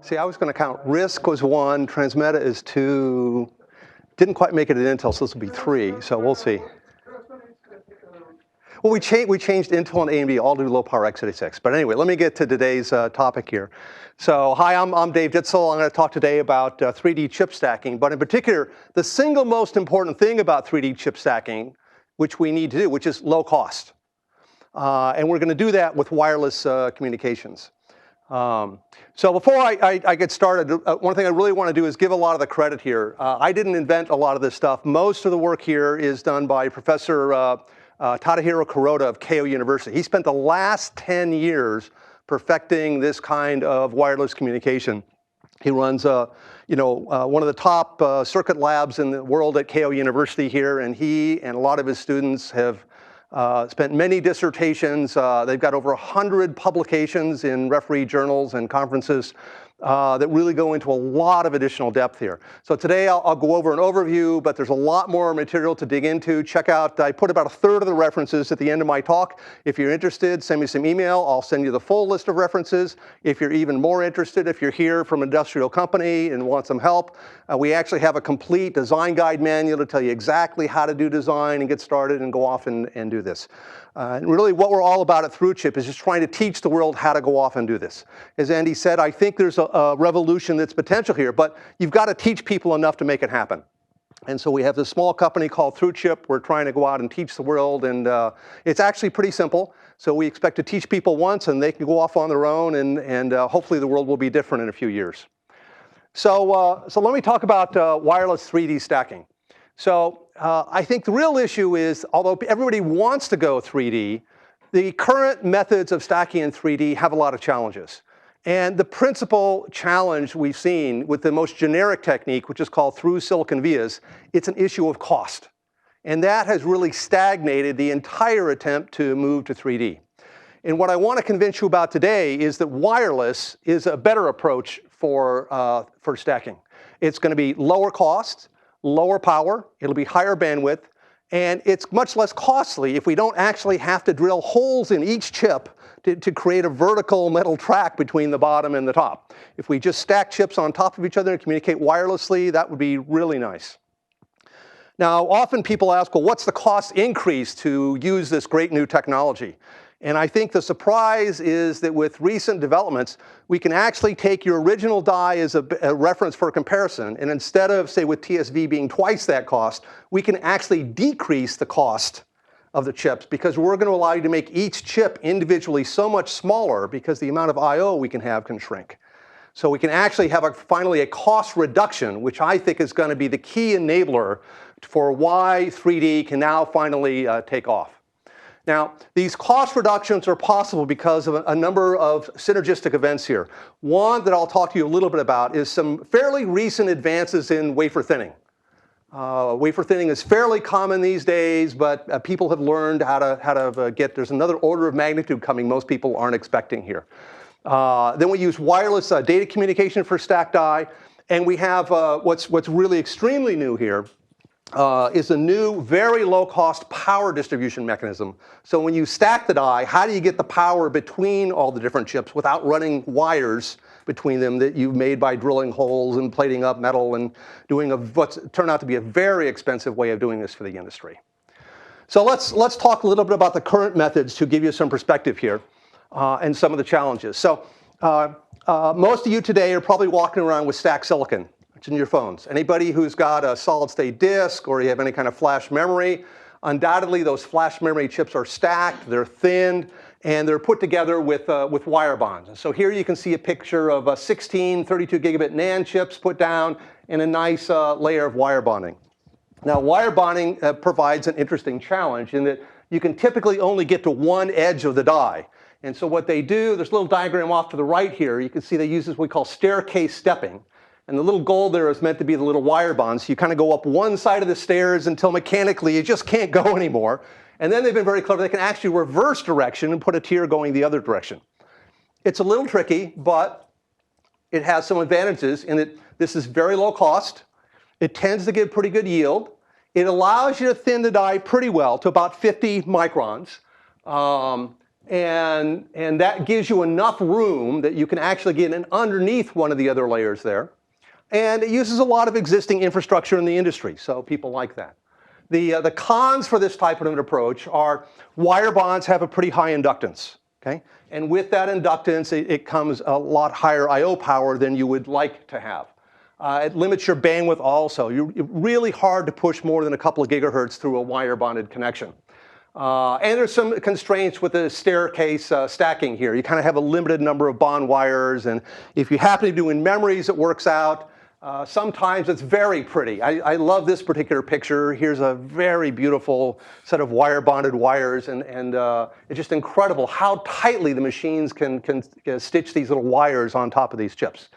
See, I was going to count. RISC was 1, Transmeta is 2. Didn't quite make it at Intel, so this will be 3. So we'll see. Well, we changed Intel and AMD all to low power x86. But anyway, let me get to today's topic here. So hi, I'm Dave Ditzel. I'm going to talk today about 3D chip stacking, but in particular, the single most important thing about 3D chip stacking, which we need to do, which is low cost. And we're going to do that with wireless communications. So before I get started, one thing I really want to do is give a lot of the credit here. I didn't invent a lot of this stuff. Most of the work here is done by Professor Tadahiro Kuroda of Keio University. He spent the last 10 years perfecting this kind of wireless communication. He runs one of the top circuit labs in the world at Keio University here, and he and a lot of his students have spent many dissertations. They've got over 100 publications in referee journals and conferences that really go into a lot of additional depth here. So today I'll go over an overview, but there's a lot more material to dig into. Check out, I put about a third of the references at the end of my talk. If you're interested, send me some email. I'll send you the full list of references. If you're even more interested, if you're here from an industrial company and want some help, we actually have a complete design guide manual to tell you exactly how to do design and get started and go off and do this. And really what we're all about at ThruChip is just trying to teach the world how to go off and do this. As Andy said, I think there's a revolution that's potential here, but you've got to teach people enough to make it happen. And so we have this small company called ThruChip. We're trying to go out and teach the world, and it's actually pretty simple. So we expect to teach people once, and they can go off on their own, and hopefully the world will be different in a few years. So let me talk about wireless 3D stacking. So I think the real issue is, although everybody wants to go 3D, the current methods of stacking in 3D have a lot of challenges. And the principal challenge we've seen with the most generic technique, which is called through silicon vias, it's an issue of cost. And that has really stagnated the entire attempt to move to 3D. And what I want to convince you about today is that wireless is a better approach for stacking. It's going to be lower cost, lower power, it'll be higher bandwidth, and it's much less costly if we don't actually have to drill holes in each chip to create a vertical metal track between the bottom and the top. If we just stack chips on top of each other and communicate wirelessly, that would be really nice. Now, often people ask, well, what's the cost increase to use this great new technology? And I think the surprise is that with recent developments, we can actually take your original die as a reference for comparison, and instead of, say, with TSV being twice that cost, we can actually decrease the cost of the chips because we're going to allow you to make each chip individually so much smaller because the amount of I/O we can have can shrink. So we can actually have finally a cost reduction, which I think is going to be the key enabler for why 3D can now finally take off. Now, these cost reductions are possible because of a number of synergistic events here. One that I'll talk to you a little bit about is some fairly recent advances in wafer thinning. Wafer thinning is fairly common these days, but people have learned how to get, there's another order of magnitude coming most people aren't expecting here. Then we use wireless data communication for stacked die, and we have what's really extremely new here. Is a new, very low-cost power distribution mechanism. So when you stack the die, how do you get the power between all the different chips without running wires between them that you've made by drilling holes and plating up metal and doing what's turned out to be a very expensive way of doing this for the industry. So let's talk a little bit about the current methods to give you some perspective here and some of the challenges. So most of you today are probably walking around with stacked silicon. It's in your phones. Anybody who's got a solid-state disk or you have any kind of flash memory, undoubtedly those flash memory chips are stacked, they're thinned, and they're put together with wire bonds. And so here you can see a picture of 16 32 gigabit NAND chips put down in a nice layer of wire bonding. Now, wire bonding provides an interesting challenge in that you can typically only get to one edge of the die. And so what they do, there's a little diagram off to the right here. You can see they use what we call staircase stepping. And the little gold there is meant to be the little wire bonds. So you kind of go up one side of the stairs until mechanically you just can't go anymore. And then they've been very clever. They can actually reverse direction and put a tier going the other direction. It's a little tricky, but it has some advantages in that this is very low cost. It tends to give pretty good yield. It allows you to thin the die pretty well to about 50 microns. And that gives you enough room that you can actually get in underneath one of the other layers there. And it uses a lot of existing infrastructure in the industry, so people like that. The cons for this type of an approach are wire bonds have a pretty high inductance, okay? And with that inductance, it comes a lot higher I/O power than you would like to have. It limits your bandwidth also. You're really hard to push more than a couple of gigahertz through a wire bonded connection. And there's some constraints with the staircase stacking here. You kind of have a limited number of bond wires, and if you happen to do in memories, it works out. Sometimes it's very pretty. I love this particular picture. Here's a very beautiful set of wire bonded wires, and it's just incredible how tightly the machines can stitch these little wires on top of these chips.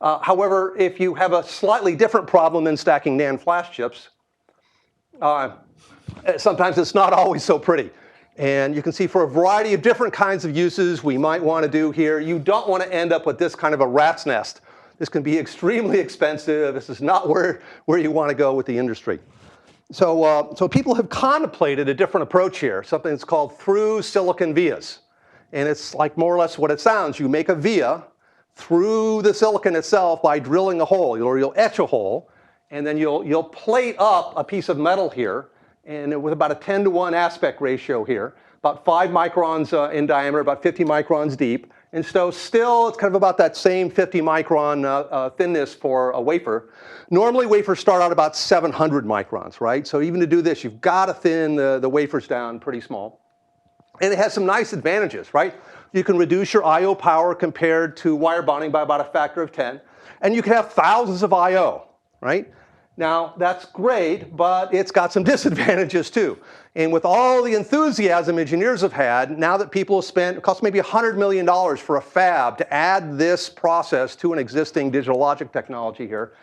However, if you have a slightly different problem than stacking NAND flash chips, sometimes it's not always so pretty. And you can see for a variety of different kinds of uses we might want to do here, you don't want to end up with this kind of a rat's nest. This can be extremely expensive. This is not where you want to go with the industry. So people have contemplated a different approach here, something that's called through silicon vias. And it's like more or less what it sounds. You make a via through the silicon itself by drilling a hole, or you'll etch a hole, and then you'll plate up a piece of metal here, and with about a 10-to-1 aspect ratio here, about 5 microns in diameter, about 50 microns deep. And so still, it's kind of about that same 50 micron thinness for a wafer. Normally, wafers start out about 700 microns, right? So even to do this, you've got to thin the wafers down pretty small. And it has some nice advantages, right? You can reduce your I/O power compared to wire bonding by about a factor of 10. And you can have thousands of I/O, right? Now, that's great, but it's got some disadvantages too. And with all the enthusiasm engineers have had, now that people have spent, it costs maybe $100 million for a fab to add this process to an existing digital logic technology here,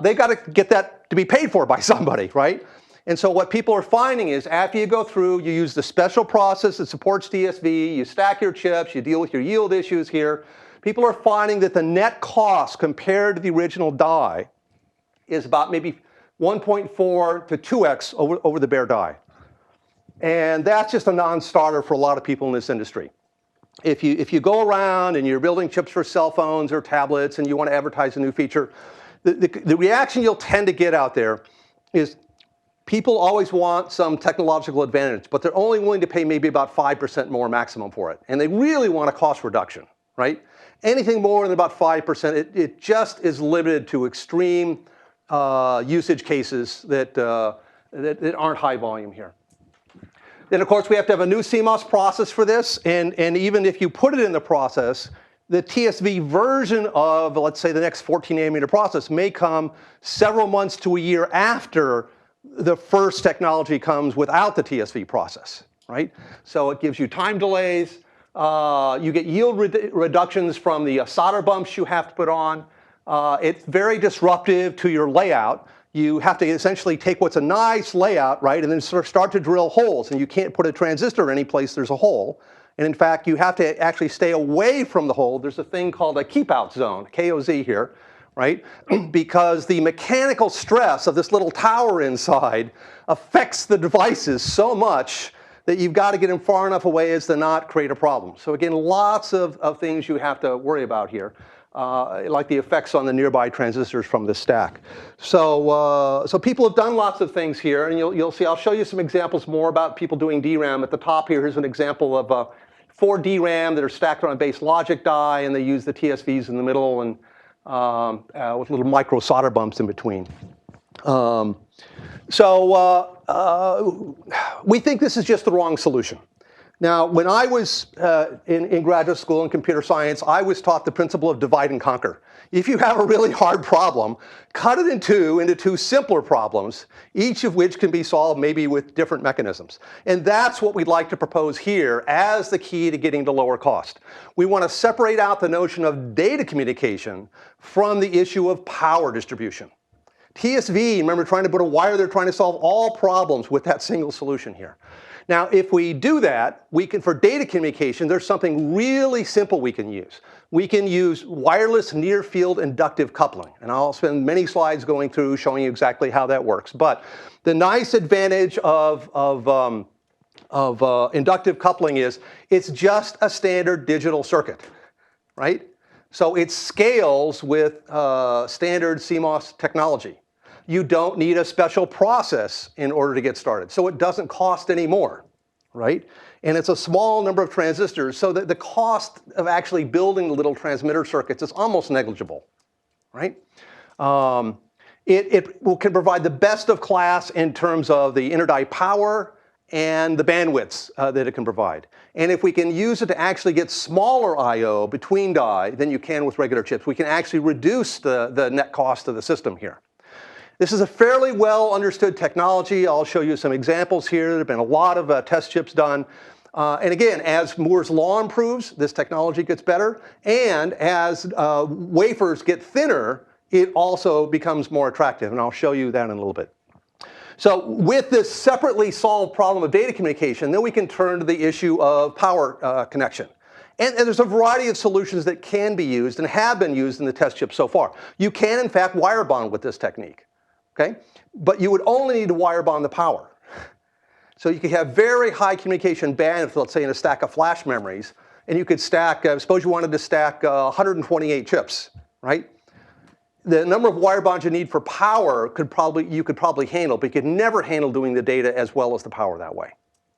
they've got to get that to be paid for by somebody, right? And so what people are finding is after you go through, you use the special process that supports DSV, you stack your chips, you deal with your yield issues here. People are finding that the net cost compared to the original die is about maybe 1.4 to 2x over the bare die. And that's just a non-starter for a lot of people in this industry. If you go around and you're building chips for cell phones or tablets and you want to advertise a new feature, the reaction you'll tend to get out there is people always want some technological advantage, but they're only willing to pay maybe about 5% more maximum for it. And they really want a cost reduction, right? Anything more than about 5%, it just is limited to extreme usage cases that aren't high volume here. Then, of course, we have to have a new CMOS process for this. And even if you put it in the process, the TSV version of, let's say, the next 14 nanometer process may come several months to a year after the first technology comes without the TSV process, right? So it gives you time delays. You get yield reductions from the solder bumps you have to put on. It's very disruptive to your layout. You have to essentially take what's a nice layout, right, and then sort of start to drill holes. And you can't put a transistor any place there's a hole. And in fact, you have to actually stay away from the hole. There's a thing called a keep out zone, KOZ here, right? Because the mechanical stress of this little tower inside affects the devices so much that you've got to get them far enough away as to not create a problem. So again, lots of things you have to worry about here. Like the effects on the nearby transistors from the stack. So people have done lots of things here, and you'll see, I'll show you some examples more about people doing DRAM. At the top here's an example of 4 DRAM that are stacked on a base logic die, and they use the TSVs in the middle and with little micro solder bumps in between. We think this is just the wrong solution. Now, when I was in graduate school in computer science, I was taught the principle of divide and conquer. If you have a really hard problem, cut it into two simpler problems, each of which can be solved maybe with different mechanisms. And that's what we'd like to propose here as the key to getting to lower cost. We want to separate out the notion of data communication from the issue of power distribution. TSV, remember, trying to put a wire there, trying to solve all problems with that single solution here. Now, if we do that, we can, for data communication, there's something really simple we can use. We can use wireless near-field inductive coupling. And I'll spend many slides going through showing you exactly how that works. But the nice advantage of inductive coupling is it's just a standard digital circuit, right? So it scales with standard CMOS technology. You don't need a special process in order to get started. So it doesn't cost any more, right? And it's a small number of transistors, so that the cost of actually building the little transmitter circuits is almost negligible, right? It can provide the best of class in terms of the inter-die power and the bandwidths that it can provide. And if we can use it to actually get smaller I/O between die than you can with regular chips, we can actually reduce the net cost of the system here. This is a fairly well understood technology. I'll show you some examples here. There have been a lot of test chips done. And again, as Moore's law improves, this technology gets better. And as wafers get thinner, it also becomes more attractive. And I'll show you that in a little bit. So with this separately solved problem of data communication, then we can turn to the issue of power connection. And there's a variety of solutions that can be used and have been used in the test chip so far. You can, in fact, wire bond with this technique. Okay? But you would only need to wire bond the power. So you could have very high communication bandwidth, let's say in a stack of flash memories, and you could stack, suppose you wanted to stack 128 chips, right? The number of wire bonds you need for power you could probably handle, but you could never handle doing the data as well as the power that way.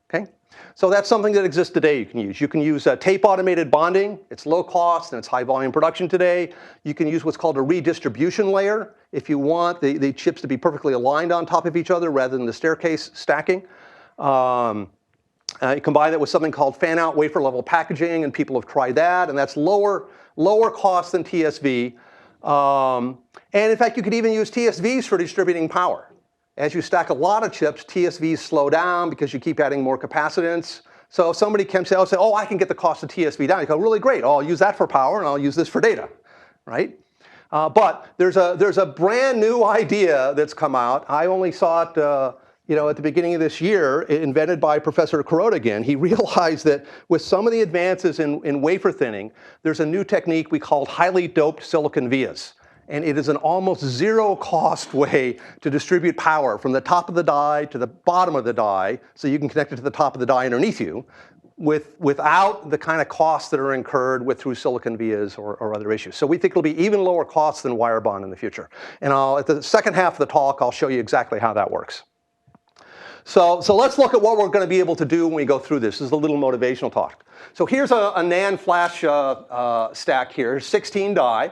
Okay? So that's something that exists today you can use. You can use tape automated bonding. It's low cost and it's high volume production today. You can use what's called a redistribution layer if you want the chips to be perfectly aligned on top of each other rather than the staircase stacking. You combine that with something called fan-out wafer level packaging, and people have tried that, and that's lower cost than TSV. And in fact, you could even use TSVs for distributing power. As you stack a lot of chips, TSVs slow down because you keep adding more capacitance. So if somebody can say, oh, I can get the cost of TSV down. You go, really great. Oh, I'll use that for power, and I'll use this for data, right? But there's a brand new idea that's come out. I only saw it at the beginning of this year, invented by Professor Kuroda again. He realized that with some of the advances in wafer thinning, there's a new technique we call highly doped silicon vias. And it is an almost zero cost way to distribute power from the top of the die to the bottom of the die, so you can connect it to the top of the die underneath you, without the kind of costs that are incurred through silicon vias or other issues. So we think it'll be even lower cost than wire bond in the future. And at the second half of the talk, I'll show you exactly how that works. So let's look at what we're going to be able to do when we go through this. This is a little motivational talk. So here's a NAND flash stack here, 16 die.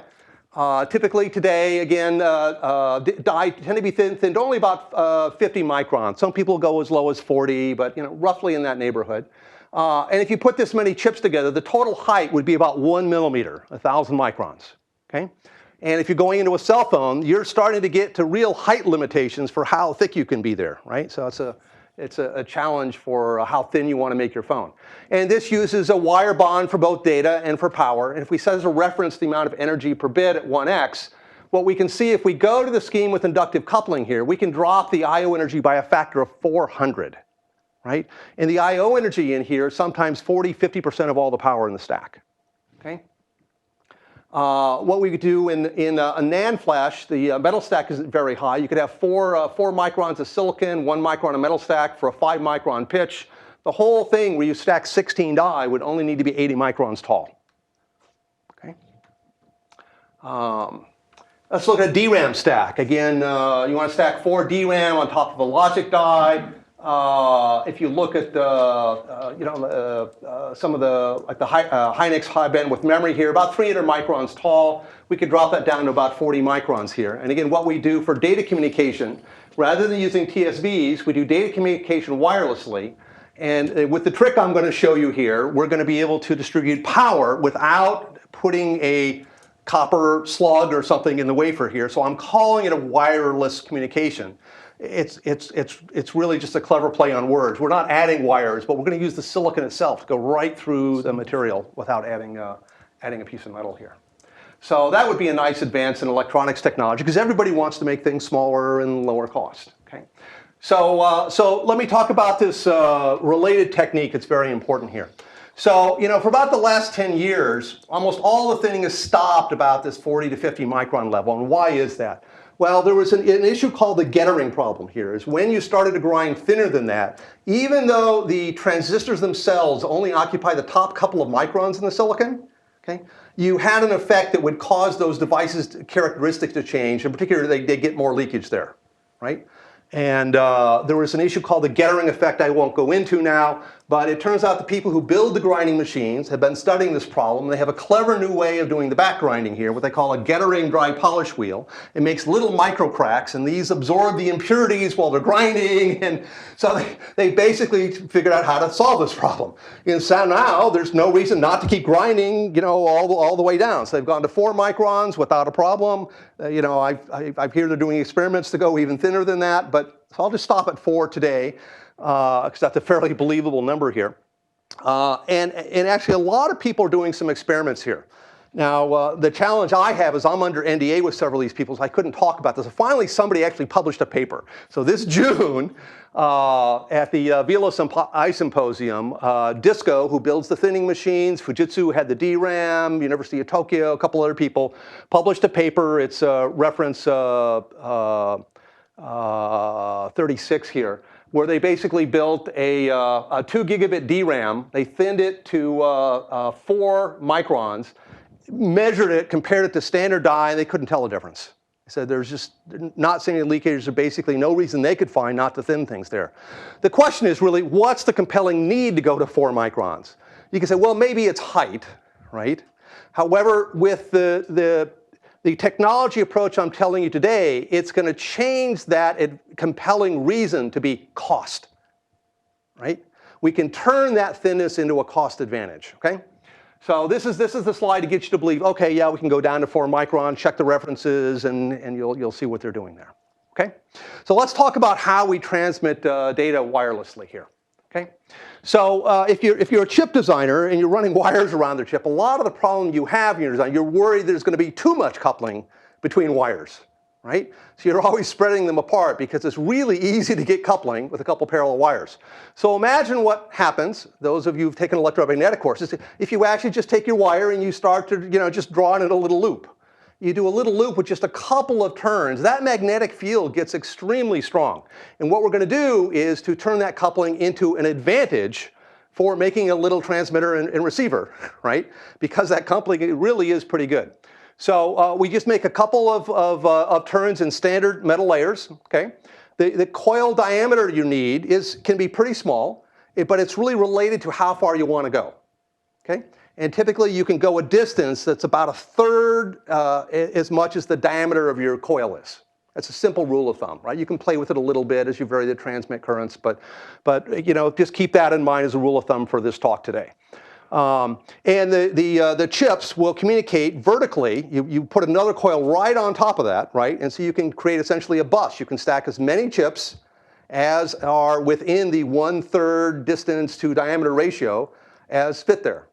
Typically today, again, die tend to be thinned only about 50 microns. Some people go as low as 40, but roughly in that neighborhood. And if you put this many chips together, the total height would be about 1 millimeter, 1,000 microns. Okay? And if you're going into a cell phone, you're starting to get to real height limitations for how thick you can be there, right? So it's a challenge for how thin you want to make your phone. And this uses a wire bond for both data and for power. And if we set as a reference the amount of energy per bit at 1x, what we can see if we go to the scheme with inductive coupling here, we can drop the I/O energy by a factor of 400, right? And the I/O energy in here is sometimes 40–50% of all the power in the stack, okay? What we could do in a NAND flash, the metal stack isn't very high. You could have 4 microns of silicon, 1 micron of metal stack for a 5 micron pitch. The whole thing where you stack 16 die would only need to be 80 microns tall. Okay. Let's look at a DRAM stack. Again, you want to stack 4 DRAM on top of a logic die. If you look at some of the Hynix high bandwidth memory here, about 300 microns tall, we could drop that down to about 40 microns here. And again, what we do for data communication, rather than using TSVs, we do data communication wirelessly. And with the trick I'm going to show you here, we're going to be able to distribute power without putting a copper slug or something in the wafer here. So I'm calling it a wireless communication. It's really just a clever play on words. We're not adding wires, but we're going to use the silicon itself to go right through the material without adding a piece of metal here. So that would be a nice advance in electronics technology because everybody wants to make things smaller and lower cost. Okay. So let me talk about this related technique. It's very important here. So for about the last 10 years, almost all the thinning has stopped about this 40 to 50 micron level. And why is that? Well, there was an issue called the gettering problem here, is when you started to grind thinner than that, even though the transistors themselves only occupy the top couple of microns in the silicon, okay, you had an effect that would cause those devices' characteristics to change. In particular, they get more leakage there, right? And there was an issue called the gettering effect I won't go into now, but it turns out the people who build the grinding machines have been studying this problem. They have a clever new way of doing the back grinding here, what they call a gettering dry polish wheel. It makes little micro cracks, and these absorb the impurities while they're grinding. And so they basically figured out how to solve this problem. And so now there's no reason not to keep grinding, all the way down. So they've gone to 4 microns without a problem. I hear they're doing experiments to go even thinner than that, but so I'll just stop at 4 today, because that's a fairly believable number here. And actually, a lot of people are doing some experiments here. Now, the challenge I have is I'm under NDA with several of these people, so I couldn't talk about this. So finally, somebody actually published a paper. So this June, at the VLSI Symposium, Disco, who builds the thinning machines, Fujitsu had the DRAM, University of Tokyo, a couple other people, published a paper. It's reference 36 here, where they basically built a 2 gigabit DRAM. They thinned it to 4 microns, measured it, compared it to standard die, and they couldn't tell the difference. They said there's just not seeing any leakages, or basically no reason they could find not to thin things there. The question is really, what's the compelling need to go to 4 microns? You can say, well, maybe it's height, right? However, with the technology approach I'm telling you today, it's going to change that compelling reason to be cost, right? We can turn that thinness into a cost advantage, okay? So this is the slide to get you to believe, okay, yeah, we can go down to 4 microns, check the references, and you'll see what they're doing there, okay? So let's talk about how we transmit data wirelessly here, okay? So if you're a chip designer and you're running wires around the chip, a lot of the problem you have in your design, you're worried there's going to be too much coupling between wires, right? So you're always spreading them apart because it's really easy to get coupling with a couple parallel wires. So imagine what happens, those of you who've taken electromagnetic courses, if you actually just take your wire and you start to just draw it in a little loop. You do a little loop with just a couple of turns. That magnetic field gets extremely strong. And what we're going to do is to turn that coupling into an advantage for making a little transmitter and receiver, right? Because that coupling, it really is pretty good. So we just make a couple of turns in standard metal layers, okay? The coil diameter you need can be pretty small, but it's really related to how far you want to go, okay? And typically you can go a distance that's about 1/3 as much as the diameter of your coil is. That's a simple rule of thumb, right? You can play with it a little bit as you vary the transmit currents, but just keep that in mind as a rule of thumb for this talk today. And the chips will communicate vertically. You put another coil right on top of that, right? And so you can create essentially a bus. You can stack as many chips as are within the 1/3 distance to diameter ratio as fit there.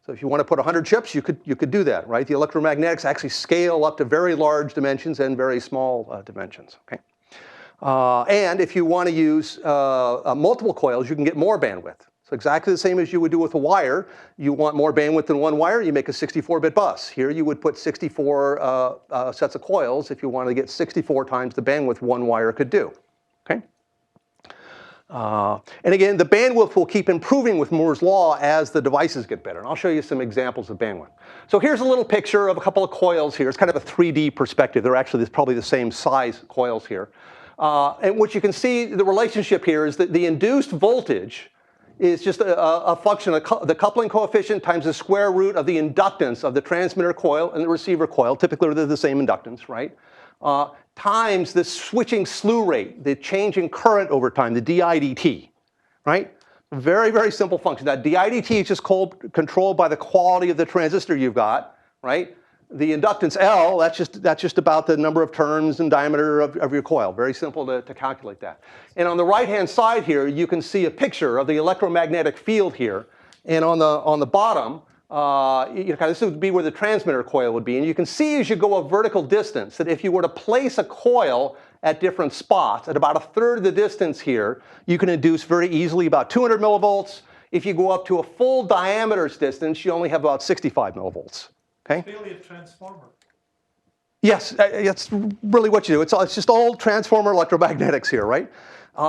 So if you want to put 100 chips, you could do that, right? The electromagnetics actually scale up to very large dimensions and very small dimensions, okay? And if you want to use multiple coils, you can get more bandwidth. So exactly the same as you would do with a wire. You want more bandwidth than one wire, you make a 64-bit bus. Here you would put 64 sets of coils if you wanted to get 64 times the bandwidth one wire could do, okay? And again, the bandwidth will keep improving with Moore's law as the devices get better. And I'll show you some examples of bandwidth. So here's a little picture of a couple of coils here. It's kind of a 3D perspective. They're actually probably the same size coils here. And what you can see, the relationship here is that the induced voltage is just a function of the coupling coefficient times the square root of the inductance of the transmitter coil and the receiver coil. Typically, they're the same inductance, right? Times the switching slew rate, the change in current over time, the dIdt, right? Very, very simple function. That dIdt is just controlled by the quality of the transistor you've got, right? The inductance L, that's just about the number of turns and diameter of your coil. Very simple to calculate that. And on the right-hand side here, you can see a picture of the electromagnetic field here. And on the bottom, this would be where the transmitter coil would be. And you can see as you go a vertical distance that if you were to place a coil at different spots, at about 1/3 of the distance here, you can induce very easily about 200 millivolts. If you go up to a full diameter distance, you only have about 65 millivolts. Okay? It's really a transformer. Yes, that's really what you do. It's just all transformer electromagnetics here, right? You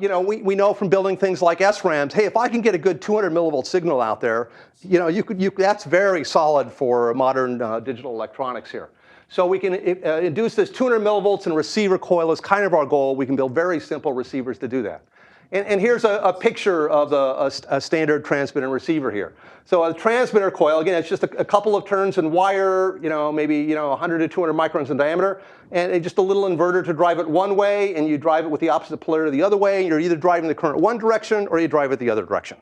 know, we know from building things like SRAMs, hey, if I can get a good 200 millivolt signal out there, you know, that's very solid for modern digital electronics here. So we can induce this 200 millivolts in a receiver coil is kind of our goal. We can build very simple receivers to do that. And here's a picture of a standard transmitter and receiver here. So a transmitter coil, again, it's just a couple of turns in wire, you know, maybe 100 to 200 microns in diameter, and just a little inverter to drive it one way, and you drive it with the opposite polarity the other way. You're either driving the current one direction or you drive it the other direction.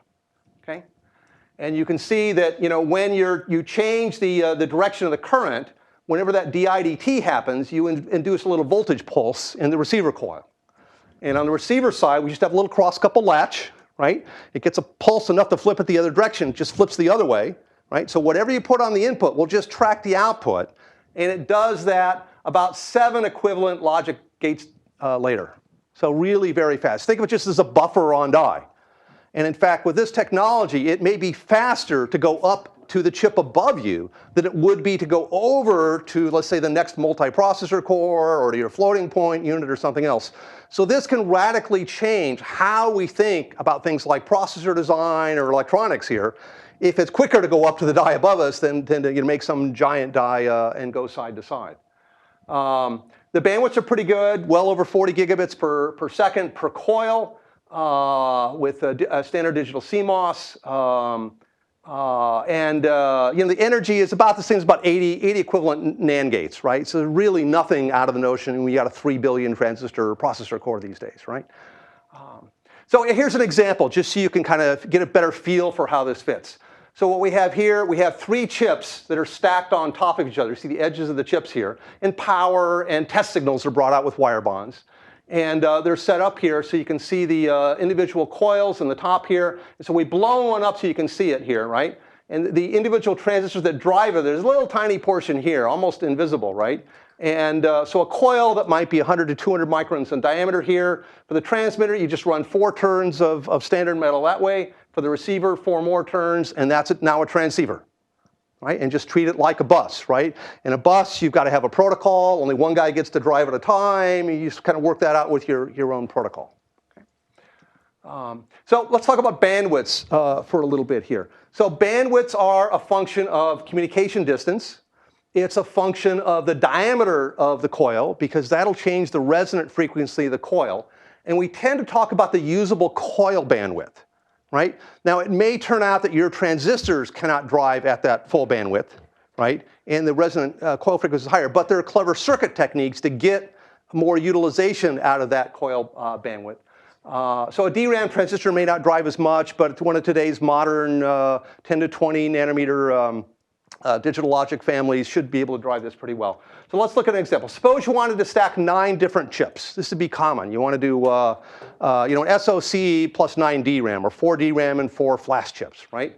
Okay, and you can see that when you change the direction of the current, whenever that DI/dt happens, you induce a little voltage pulse in the receiver coil. And on the receiver side, we just have a little cross-coupled latch, right? It gets a pulse enough to flip it the other direction, it just flips the other way, right? So whatever you put on the input will just track the output, and it does that about 7 equivalent logic gates later. So really very fast. Think of it just as a buffer on die. And in fact, with this technology, it may be faster to go up to the chip above you than it would be to go over to, let's say, the next multiprocessor core or to your floating point unit or something else. So this can radically change how we think about things like processor design or electronics here. If it's quicker to go up to the die above us than to make some giant die and go side to side. The bandwidths are pretty good, well over 40 gigabits per second per coil with a standard digital CMOS. The energy is about the same as about 80 equivalent NAND gates, right? So really nothing out of the notion. We got a 3 billion transistor processor core these days, right? So here's an example, just so you can kind of get a better feel for how this fits. So what we have here, we have 3 chips that are stacked on top of each other. You see the edges of the chips here. And power and test signals are brought out with wire bonds. And they're set up here so you can see the individual coils in the top here. And so we blow one up so you can see it here, right? And the individual transistors that drive it, there's a little tiny portion here, almost invisible, right? And so a coil that might be 100 to 200 microns in diameter here. For the transmitter, you just run 4 turns of standard metal that way. For the receiver, 4 more turns, and that's now a transceiver. Right? And just treat it like a bus, right? In a bus, you've got to have a protocol. Only one guy gets to drive at a time. You just kind of work that out with your own protocol. Okay. So let's talk about bandwidths for a little bit here. So bandwidths are a function of communication distance. It's a function of the diameter of the coil, because that'll change the resonant frequency of the coil. And we tend to talk about the usable coil bandwidth. Right? Now, it may turn out that your transistors cannot drive at that full bandwidth, right? And the resonant coil frequency is higher, but there are clever circuit techniques to get more utilization out of that coil bandwidth. So a DRAM transistor may not drive as much, but one of today's modern 10 to 20 nanometer digital logic families should be able to drive this pretty well. So let's look at an example. Suppose you wanted to stack 9 different chips. This would be common. You want to do an SoC plus 9 DRAM, or 4 DRAM and 4 flash chips, right?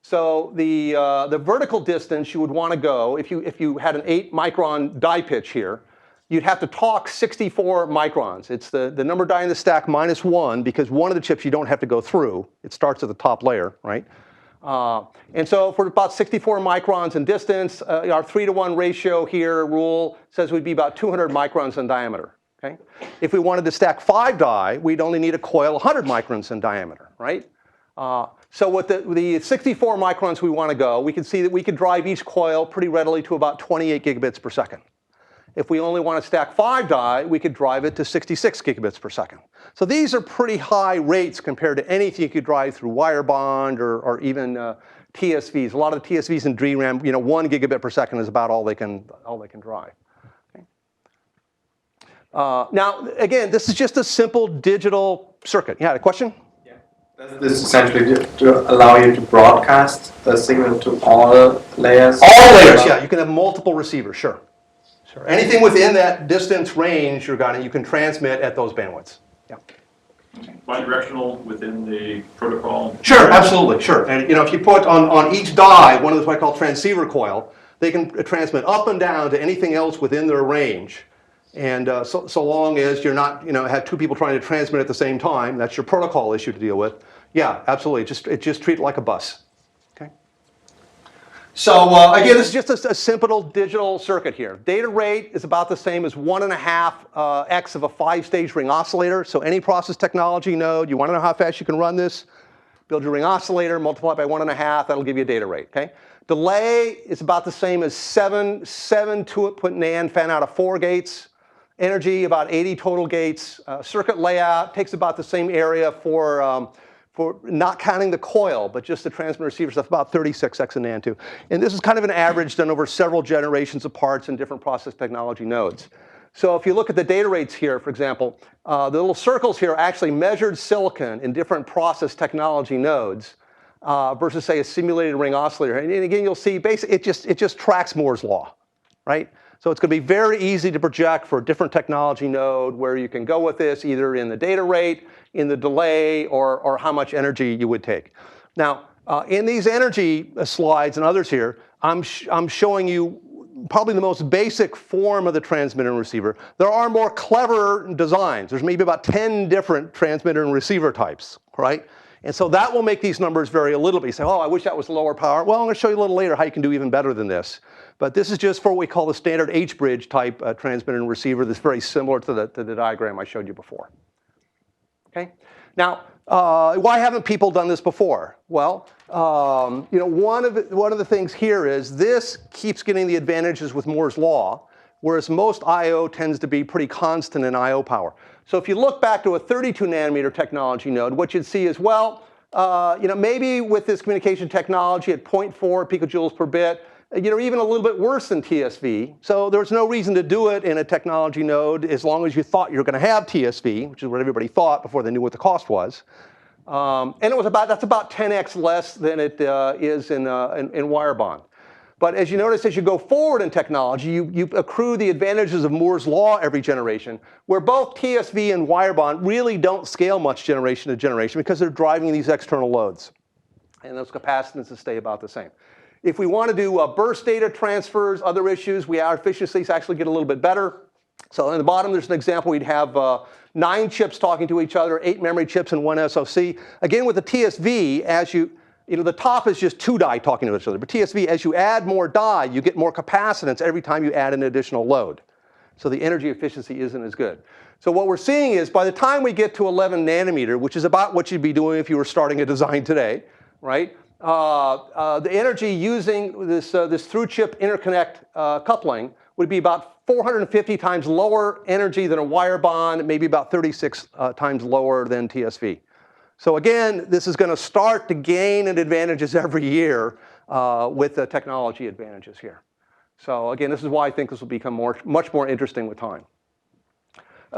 So the vertical distance you would want to go, if you had an 8 micron die pitch here, you'd have to talk 64 microns. It's the number of die in the stack minus 1, because one of the chips you don't have to go through. It starts at the top layer, right? And so for about 64 microns in distance, our 3-to-1 ratio here rule says we'd be about 200 microns in diameter. Okay? If we wanted to stack 5 die, we'd only need a coil 100 microns in diameter, right? So with the 64 microns we want to go, we can see that we could drive each coil pretty readily to about 28 gigabits per second. If we only want to stack 5 die, we could drive it to 66 gigabits per second. So these are pretty high rates compared to anything you could drive through wire bond or even TSVs. A lot of the TSVs in DRAM, 1 gigabit per second is about all they can drive. Okay. Now, again, this is just a simple digital circuit. You had a question? Yeah. Does this essentially to allow you to broadcast the signal to all layers? All layers, yeah. You can have multiple receivers, sure. Sure. Anything within that distance range you can transmit at those bandwidths. Yeah. Bidirectional within the protocol? Sure, absolutely, sure. And if you put on each die one of those what I call transceiver coil, they can transmit up and down to anything else within their range. And so long as you're not, have 2 people trying to transmit at the same time, that's your protocol issue to deal with. Yeah, absolutely. Just treat it like a bus. Okay. So again, this is just a simple digital circuit here. Data rate is about the same as 1.5 x of a 5-stage ring oscillator. So any process technology node, you want to know how fast you can run this, build your ring oscillator, multiply it by 1.5, that'll give you a data rate, okay? Delay is about the same as 7 2-input NAND fan out of 4 gates. Energy, about 80 total gates. Circuit layout takes about the same area for not counting the coil, but just the transmitter receiver stuff, about 36x in NAND 2. And this is kind of an average done over several generations of parts in different process technology nodes. So if you look at the data rates here, for example, the little circles here are actually measured silicon in different process technology nodes versus, say, a simulated ring oscillator. And again, you'll see basically it just tracks Moore's law, right? So it's going to be very easy to project for a different technology node where you can go with this either in the data rate, in the delay, or how much energy you would take. Now, in these energy slides and others here, I'm showing you probably the most basic form of the transmitter and receiver. There are more clever designs. There's maybe about 10 different transmitter and receiver types, right? And so that will make these numbers vary a little bit. You say, oh, I wish that was lower power. Well, I'm going to show you a little later how you can do even better than this. But this is just for what we call the standard H-bridge type transmitter and receiver that's very similar to the diagram I showed you before. Okay? Now, why haven't people done this before? Well, you know, one of the things here is this keeps getting the advantages with Moore's law, whereas most I/O tends to be pretty constant in I/O power. So if you look back to a 32 nanometer technology node, what you'd see is, well, you know, maybe with this communication technology at 0.4 picojoules per bit, you know, even a little bit worse than TSV. So there's no reason to do it in a technology node as long as you thought you were going to have TSV, which is what everybody thought before they knew what the cost was. And that's about 10x less than it is in wire bond. But as you notice, as you go forward in technology, you accrue the advantages of Moore's law every generation, where both TSV and wire bond really don't scale much generation to generation because they're driving these external loads. And those capacitances stay about the same. If we want to do burst data transfers, other issues, our efficiencies actually get a little bit better. So in the bottom, there's an example. We'd have 9 chips talking to each other, 8 memory chips and 1 SoC. Again, with the TSV, as you know, the top is just 2 die talking to each other. But TSV, as you add more die, you get more capacitance every time you add an additional load. So the energy efficiency isn't as good. So what we're seeing is by the time we get to 11 nanometer, which is about what you'd be doing if you were starting a design today, right? The energy using this ThruChip interconnect coupling would be about 450 times lower energy than a wire bond, maybe about 36 times lower than TSV. So again, this is going to start to gain in advantages every year with the technology advantages here. So again, this is why I think this will become much more interesting with time.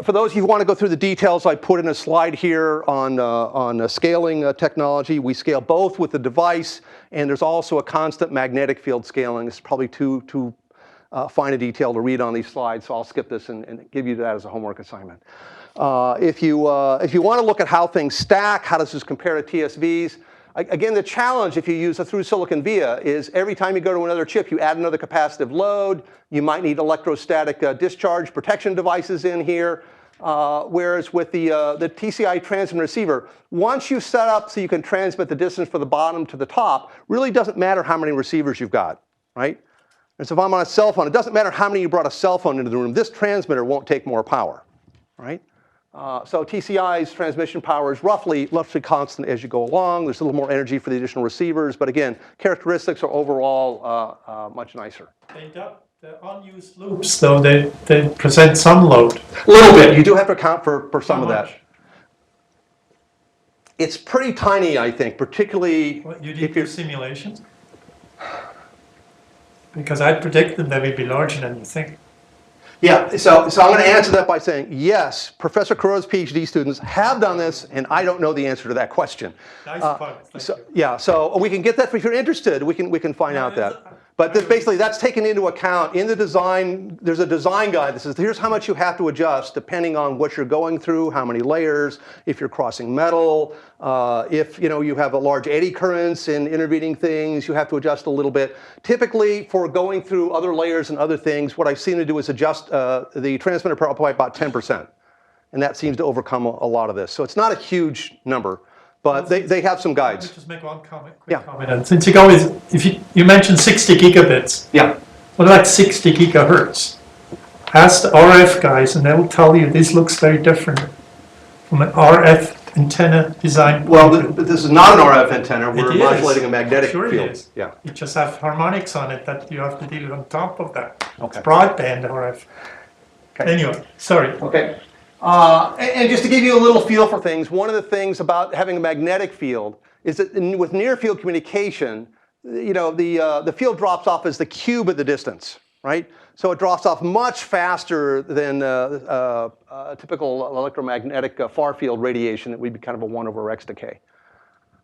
For those of you who want to go through the details, I put in a slide here on scaling technology. We scale both with the device, and there's also a constant magnetic field scaling. It's probably too fine a detail to read on these slides, so I'll skip this and give you that as a homework assignment. If you want to look at how things stack, how does this compare to TSVs? Again, the challenge if you use a through silicon via is every time you go to another chip, you add another capacitive load. You might need electrostatic discharge protection devices in here. Whereas with the TCI transmit receiver, once you set up so you can transmit the distance from the bottom to the top, really doesn't matter how many receivers you've got, right? And so if I'm on a cell phone, it doesn't matter how many you brought a cell phone into the room. This transmitter won't take more power, right? So TCI's transmission power is roughly constant as you go along. There's a little more energy for the additional receivers, but again, characteristics are overall much nicer. The unused loops, though, they present some load. A little bit. You do have to account for some of that. It's pretty tiny, I think, particularly You did your simulations? Because I predict them they will be larger than you think. Yeah, so I'm going to answer that by saying, yes, Professor Kuro's PhD students have done this, and I don't know the answer to that question. Nice point. Yeah, so we can get that if you're interested. We can find out that. But basically, that's taken into account in the design. There's a design guide that says, here's how much you have to adjust depending on what you're going through, how many layers, if you're crossing metal, if you have a large eddy currents in intervening things, you have to adjust a little bit. Typically, for going through other layers and other things, what I've seen to do is adjust the transmitter power by about 10%. And that seems to overcome a lot of this. So it's not a huge number. but they have some Let me guides. just make one comment, quick Yeah. comment. And since you go with, if you mentioned 60 gigabits, Yeah. what about 60 gigahertz? Ask the RF guys and they'll tell you this looks very different from an RF antenna design. Well, this is not an RF antenna. We're It is. modulating a magnetic Sure field. it is. Yeah. You just have harmonics on it that you have to deal with on top of that. Okay. It's broadband RF. Okay. Anyway, sorry. Okay. And just to give you a little feel for things, one of the things about having a magnetic field is that with near field communication, you know, the field drops off as the cube of the distance, right? So it drops off much faster than typical electromagnetic far field radiation that would be kind of a 1/x decay.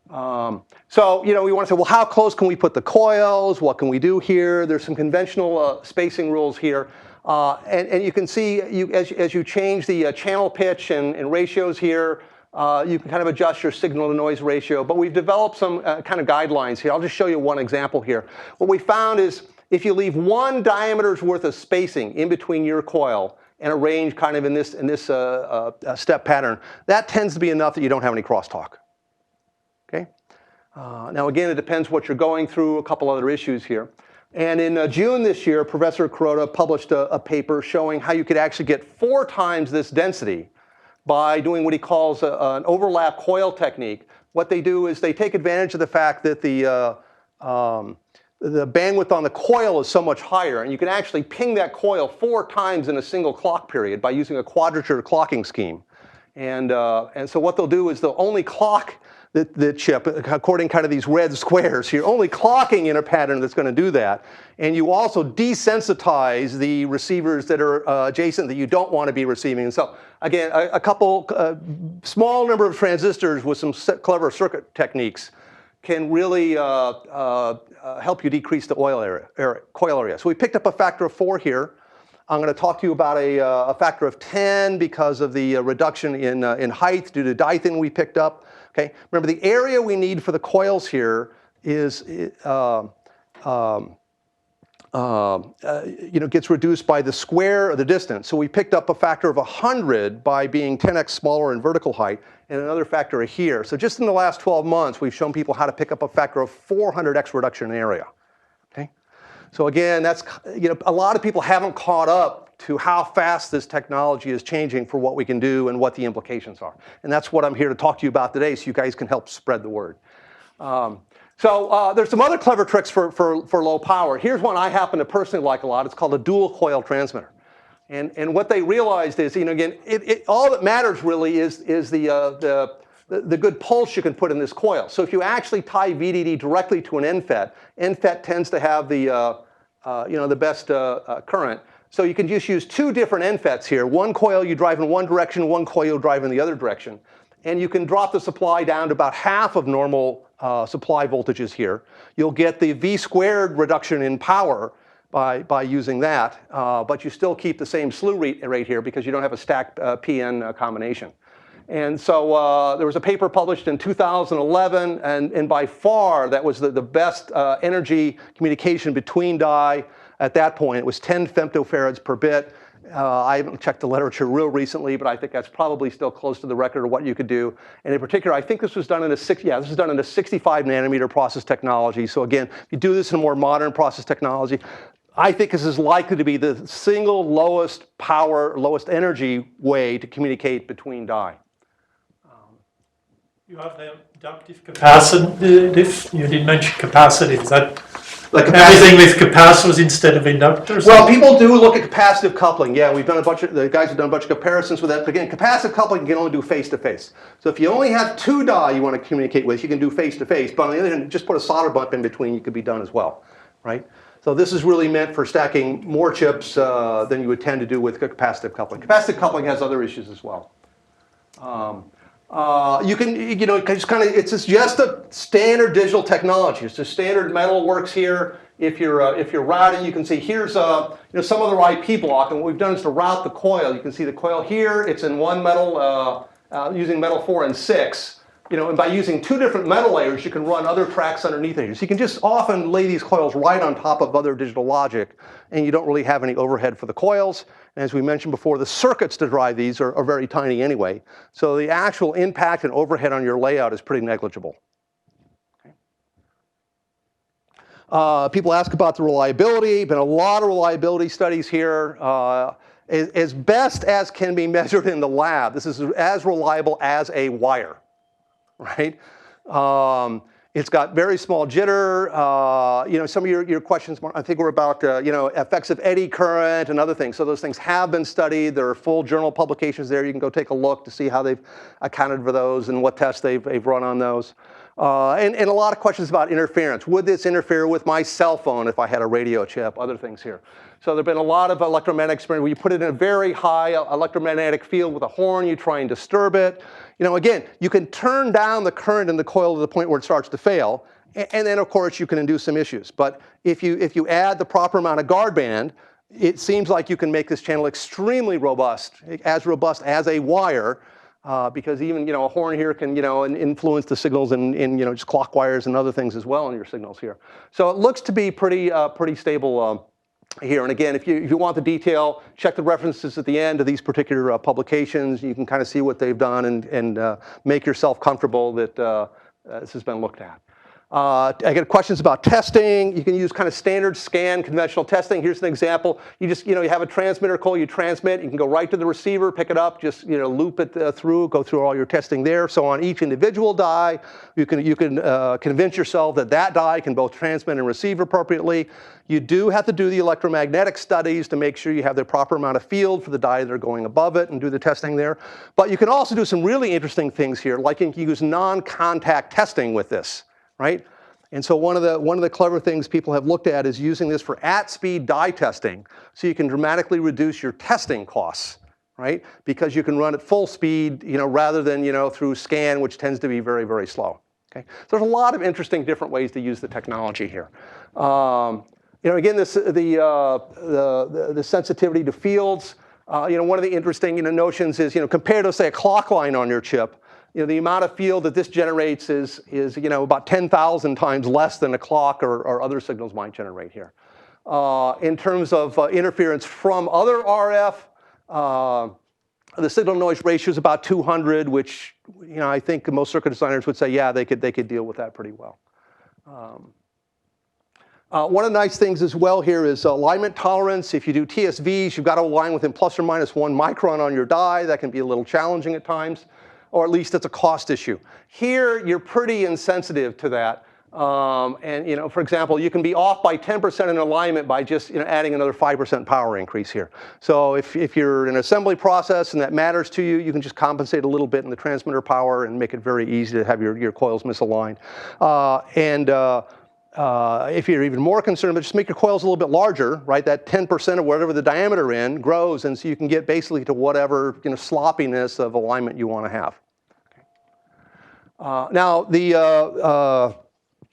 So, you know, we want to say, well, how close can we put the coils? What can we do here? There's some conventional spacing rules here. And you can see, as you change the channel pitch and ratios here, you can kind of adjust your signal to noise ratio. But we've developed some kind of guidelines here. I'll just show you one example here. What we found is if you leave one diameter's worth of spacing in between your coil and arrange kind of in this step pattern, that tends to be enough that you don't have any crosstalk. Okay. Now again, it depends what you're going through, a couple other issues here. And in June this year, Professor Kuroda published a paper showing how you could actually get 4 times this density by doing what he calls an overlap coil technique. What they do is they take advantage of the fact that the bandwidth on the coil is so much higher, and you can actually ping that coil 4 times in a single clock period by using a quadrature clocking scheme. And so what they'll do is they'll only clock the chip according kind of these red squares. You're only clocking in a pattern that's going to do that. And you also desensitize the receivers that are adjacent that you don't want to be receiving. And so again, a couple small number of transistors with some clever circuit techniques can really help you decrease the coil area. So we picked up a factor of 4 here. I'm going to talk to you about a factor of 10 because of the reduction in height due to die thin we picked up. Okay. Remember, the area we need for the coils here is gets reduced by the square of the distance. So we picked up a factor of 100 by being 10x smaller in vertical height, and another factor of here. So just in the last 12 months, we've shown people how to pick up a factor of 400x reduction in area. Okay. So again, that's, you know, a lot of people haven't caught up to how fast this technology is changing for what we can do and what the implications are. And that's what I'm here to talk to you about today, so you guys can help spread the word. There's some other clever tricks for low power. Here's one I happen to personally like a lot. It's called a dual coil transmitter. And what they realized is, you know, again, all that matters really is the good pulse you can put in this coil. So if you actually tie VDD directly to an NFET tends to have the best current. So you can just use 2 different NFETs here. One coil you drive in one direction, one coil you drive in the other direction. And you can drop the supply down to about half of normal supply voltages here. You'll get the V squared reduction in power by using that, but you still keep the same slew rate here because you don't have a stacked PN combination. And so there was a paper published in 2011, and by far that was the best energy communication between die. At that point, it was 10 femtofarads per bit. I haven't checked the literature real recently, but I think that's probably still close to the record of what you could do. And in particular, I think this was done in a 65 nanometer process technology. So again, if you do this in a more modern process technology, I think this is likely to be the single lowest power, lowest energy way to communicate between die. You have the inductive capacitive. You didn't mention capacitive. Is that like everything with capacitors instead of inductors? Well, people do look at capacitive coupling. Yeah, we've done the guys have done a bunch of comparisons with that. But again, capacitive coupling you can only do face-to-face. So if you only have 2 die you want to communicate with, you can do face-to-face. But on the other hand, just put a solder bump in between, you could be done as well, right? So this is really meant for stacking more chips than you would tend to do with capacitive coupling. Capacitive coupling has other issues as well. You can, you know, it's just a standard digital technology. It's just standard metal works here. If you're routing, you can see here's some other IP block, and what we've done is to route the coil. You can see the coil here. It's in one metal using metal 4 and 6. and by using 2 different metal layers, you can run other tracks underneath it. So you can just often lay these coils right on top of other digital logic, and you don't really have any overhead for the coils. And as we mentioned before, the circuits to drive these are very tiny anyway. So the actual impact and overhead on your layout is pretty negligible. People ask about the reliability. Been a lot of reliability studies here. As best as can be measured in the lab, this is as reliable as a wire, right? It's got very small jitter. Some of your questions, I think, were about effects of eddy current and other things. So those things have been studied. There are full journal publications there. You can go take a look to see how they've accounted for those and what tests they've run on those. And a lot of questions about interference. Would this interfere with my cell phone if I had a radio chip? Other things here. So there have been a lot of electromagnetic experiments where you put it in a very high electromagnetic field with a horn, you try and disturb it. Again, you can turn down the current in the coil to the point where it starts to fail, and then of course you can induce some issues. But if you add the proper amount of guard band, it seems like you can make this channel extremely robust as a wire, because even a horn here can influence the signals in just clock wires and other things as well in your signals here. So it looks to be pretty stable here. And again, if you want the detail, check the references at the end of these particular publications. You can kind of see what they've done and make yourself comfortable that this has been looked at. I get questions about testing. You can use kind of standard scan conventional testing. Here's an example. You just, you have a transmitter coil, you transmit, you can go right to the receiver, pick it up, just, loop it through, go through all your testing there. So on each individual die, you can convince yourself that die can both transmit and receive appropriately. You do have to do the electromagnetic studies to make sure you have the proper amount of field for the die that are going above it and do the testing there. But you can also do some really interesting things here, like you can use non-contact testing with this. Right? And so one of the clever things people have looked at is using this for at-speed die testing, so you can dramatically reduce your testing costs, right? Because you can run at full speed, rather than through scan, which tends to be very, very slow. Okay? So there's a lot of interesting different ways to use the technology here. Again, the sensitivity to fields. One of the interesting notions is compared to, say, a clock line on your chip. The amount of field that this generates is about 10,000 times less than a clock or other signals might generate here. In terms of interference from other RF, the signal noise ratio is about 200, which I think most circuit designers would say, yeah, they could deal with that pretty well. One of the nice things as well here is alignment tolerance. If you do TSVs, you've got to align within plus or minus 1 micron on your die. That can be a little challenging at times, or at least it's a cost issue. Here, you're pretty insensitive to that. For example, you can be off by 10% in alignment by just adding another 5% power increase here. So if you're in an assembly process and that matters to you, you can just compensate a little bit in the transmitter power and make it very easy to have your coils misaligned. If you're even more concerned, just make your coils a little bit larger, right? That 10% of whatever the diameter in grows, and so you can get basically to whatever sloppiness of alignment you want to have. Now, the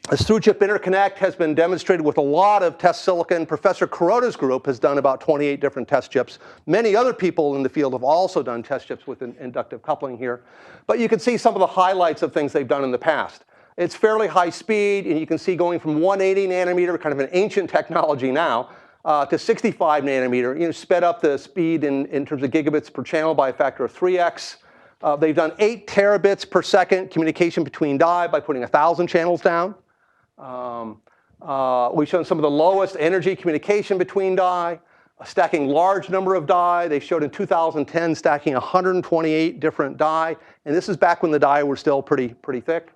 ThruChip interconnect has been demonstrated with a lot of test silicon. Professor Kuroda's group has done about 28 different test chips. Many other people in the field have also done test chips with inductive coupling here. But you can see some of the highlights of things they've done in the past. It's fairly high speed, and you can see going from 180 nanometer, kind of an ancient technology now, to 65 nanometer, sped up the speed in terms of gigabits per channel by a factor of 3x. They've done 8 terabits per second communication between die by putting 1,000 channels down. We've shown some of the lowest energy communication between die, stacking large number of die. They showed in 2010 stacking 128 different die, and this is back when the die were still pretty thick.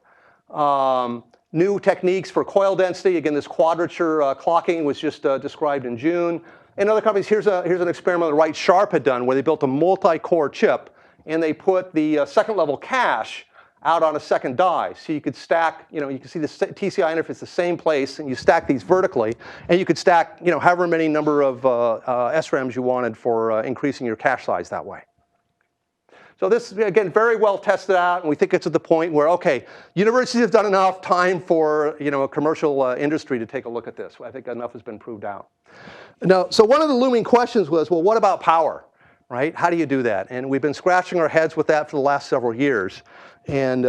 New techniques for coil density. Again, this quadrature clocking was just described in June. In other companies, here's an experiment that Wright Sharp had done where they built a multi-core chip, and they put the second level cache out on a second die. So you could stack, you can see the TCI interface the same place, and you stack these vertically, and you could stack, however many number of SRAMs you wanted for increasing your cache size that way. So this, again, very well tested out, and we think it's at the point where, okay, universities have done enough, time for a commercial industry to take a look at this. I think enough has been proved out. Now, so one of the looming questions was, well, what about power? right? How do you do that? And we've been scratching our heads with that for the last several years. And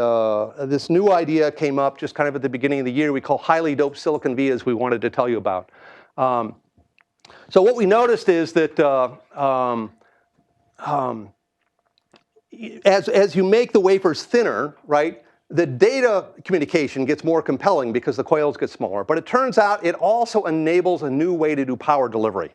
this new idea came up just kind of at the beginning of the year we call highly doped silicon vias we wanted to tell you about. So what we noticed is that as you make the wafers thinner, right, the data communication gets more compelling because the coils get smaller. But it turns out it also enables a new way to do power delivery.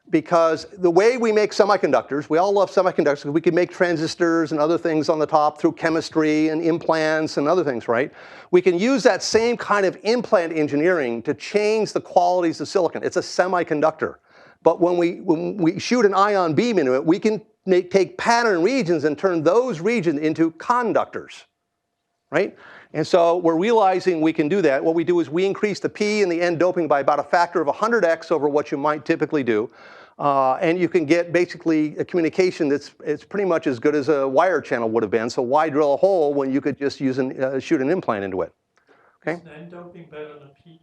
Because the way we make semiconductors, we all love semiconductors because we can make transistors and other things on the top through chemistry and implants and other things, right? We can use that same kind of implant engineering to change the qualities of silicon. It's a semiconductor. But when we shoot an ion beam into it, we can take pattern regions and turn those regions into conductors, right? And so we're realizing we can do that. What we do is we increase the P and the N doping by about a factor of 100x over what you might typically do. And you can get basically a communication that's pretty much as good as a wire channel would have been. So why drill a hole when you could just use shoot an implant into it? Okay. Is N doping better than P?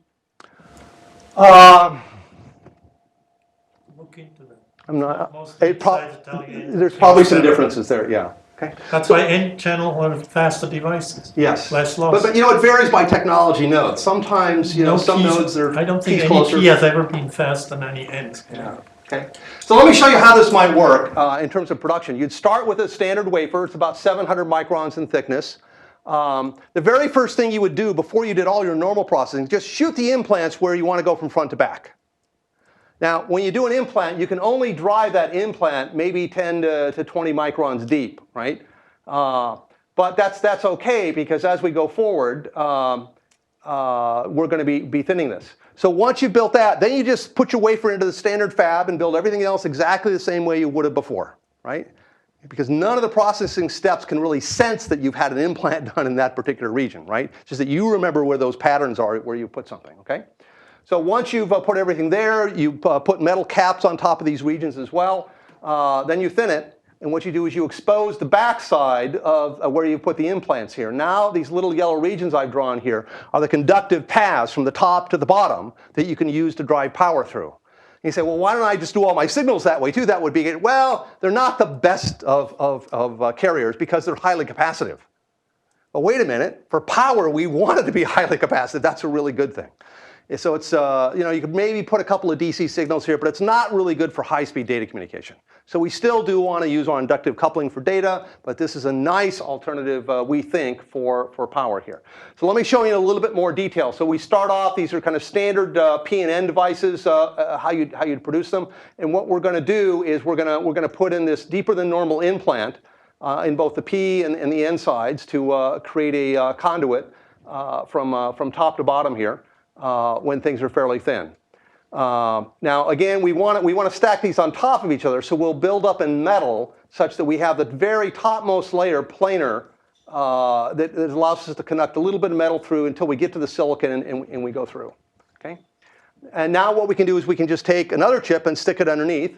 Look into that. I'm not. There's There's probably some differences there. Yeah. Okay. That's why N channel are faster devices. Yes. Less loss. But you know, it varies by technology node. Sometimes, you know, some nodes are I don't think P's any closer. P has ever been faster than any N. Yeah. Okay. So let me show you how this might work in terms of production. You'd start with a standard wafer. It's about 700 microns in thickness. The very first thing you would do before you did all your normal processing, just shoot the implants where you want to go from front to back. Now, when you do an implant, you can only drive that implant maybe 10 to 20 microns deep, right? But that's okay because as we go forward, we're going to be thinning this. So once you've built that, then you just put your wafer into the standard fab and build everything else exactly the same way you would have before, right? Because none of the processing steps can really sense that you've had an implant done in that particular region, right? It's just that you remember where those patterns are where you put something, okay? So once you've put everything there, you put metal caps on top of these regions as well. Then you thin it. And what you do is you expose the backside of where you put the implants here. Now these little yellow regions I've drawn here are the conductive paths from the top to the bottom that you can use to drive power through. And you say, well, why don't I just do all my signals that way too? That would be, well, they're not the best of carriers because they're highly capacitive. But wait a minute, for power, we want it to be highly capacitive. That's a really good thing. So it's, you know, you could maybe put a couple of DC signals here, but it's not really good for high-speed data communication. So we still do want to use our inductive coupling for data, but this is a nice alternative, we think, for power here. So let me show you a little bit more detail. So we start off, these are kind of standard P and N devices, how you'd produce them. And what we're going to do is we're going to put in this deeper than normal implant in both the P and the N sides to create a conduit from top to bottom here. When things are fairly thin. Now, again, we want to stack these on top of each other, so we'll build up in metal such that we have the very topmost layer planar that allows us to conduct a little bit of metal through until we get to the silicon and we go through. Okay? And now what we can do is we can just take another chip and stick it underneath.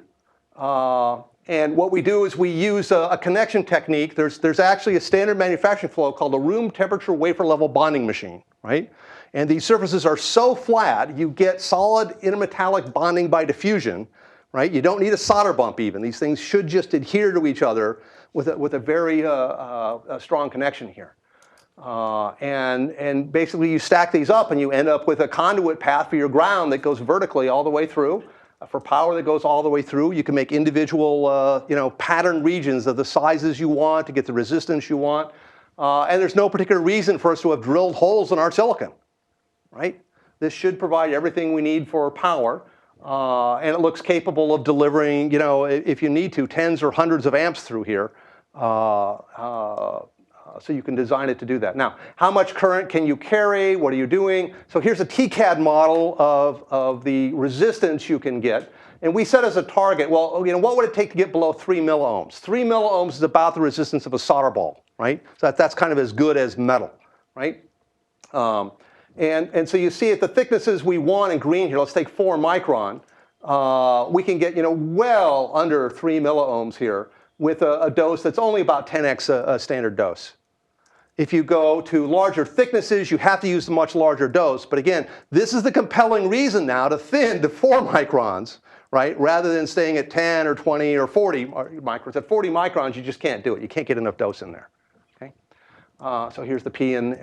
And what we do is we use a connection technique. There's actually a standard manufacturing flow called a room temperature wafer level bonding machine, right? And these surfaces are so flat, you get solid intermetallic bonding by diffusion, right? You don't need a solder bump even. These things should just adhere to each other with a very strong connection here. And basically you stack these up and you end up with a conduit path for your ground that goes vertically all the way through. For power that goes all the way through, you can make individual you know, pattern regions of the sizes you want to get the resistance you want. And there's no particular reason for us to have drilled holes in our silicon. Right? This should provide everything we need for power, and it looks capable of delivering, you know, if you need to, tens or hundreds of amps through here. So you can design it to do that. Now, how much current can you carry? What are you doing? So here's a TCAD model of the resistance you can get. And we set as a target, well, you know, what would it take to get below 3 milliohms? 3 milliohms is about the resistance of a solder ball, right? So that's kind of as good as metal, right? And so you see at the thicknesses we want in green here, let's take 4 micron, we can get, you know, well under 3 milliohms here with a dose that's only about 10x a standard dose. If you go to larger thicknesses, you have to use a much larger dose. But again, this is the compelling reason now to thin to 4 microns, right? Rather than staying at 10 or 20 or 40 microns. At 40 microns, you just can't do it. You can't get enough dose in there. Okay? So here's the P and the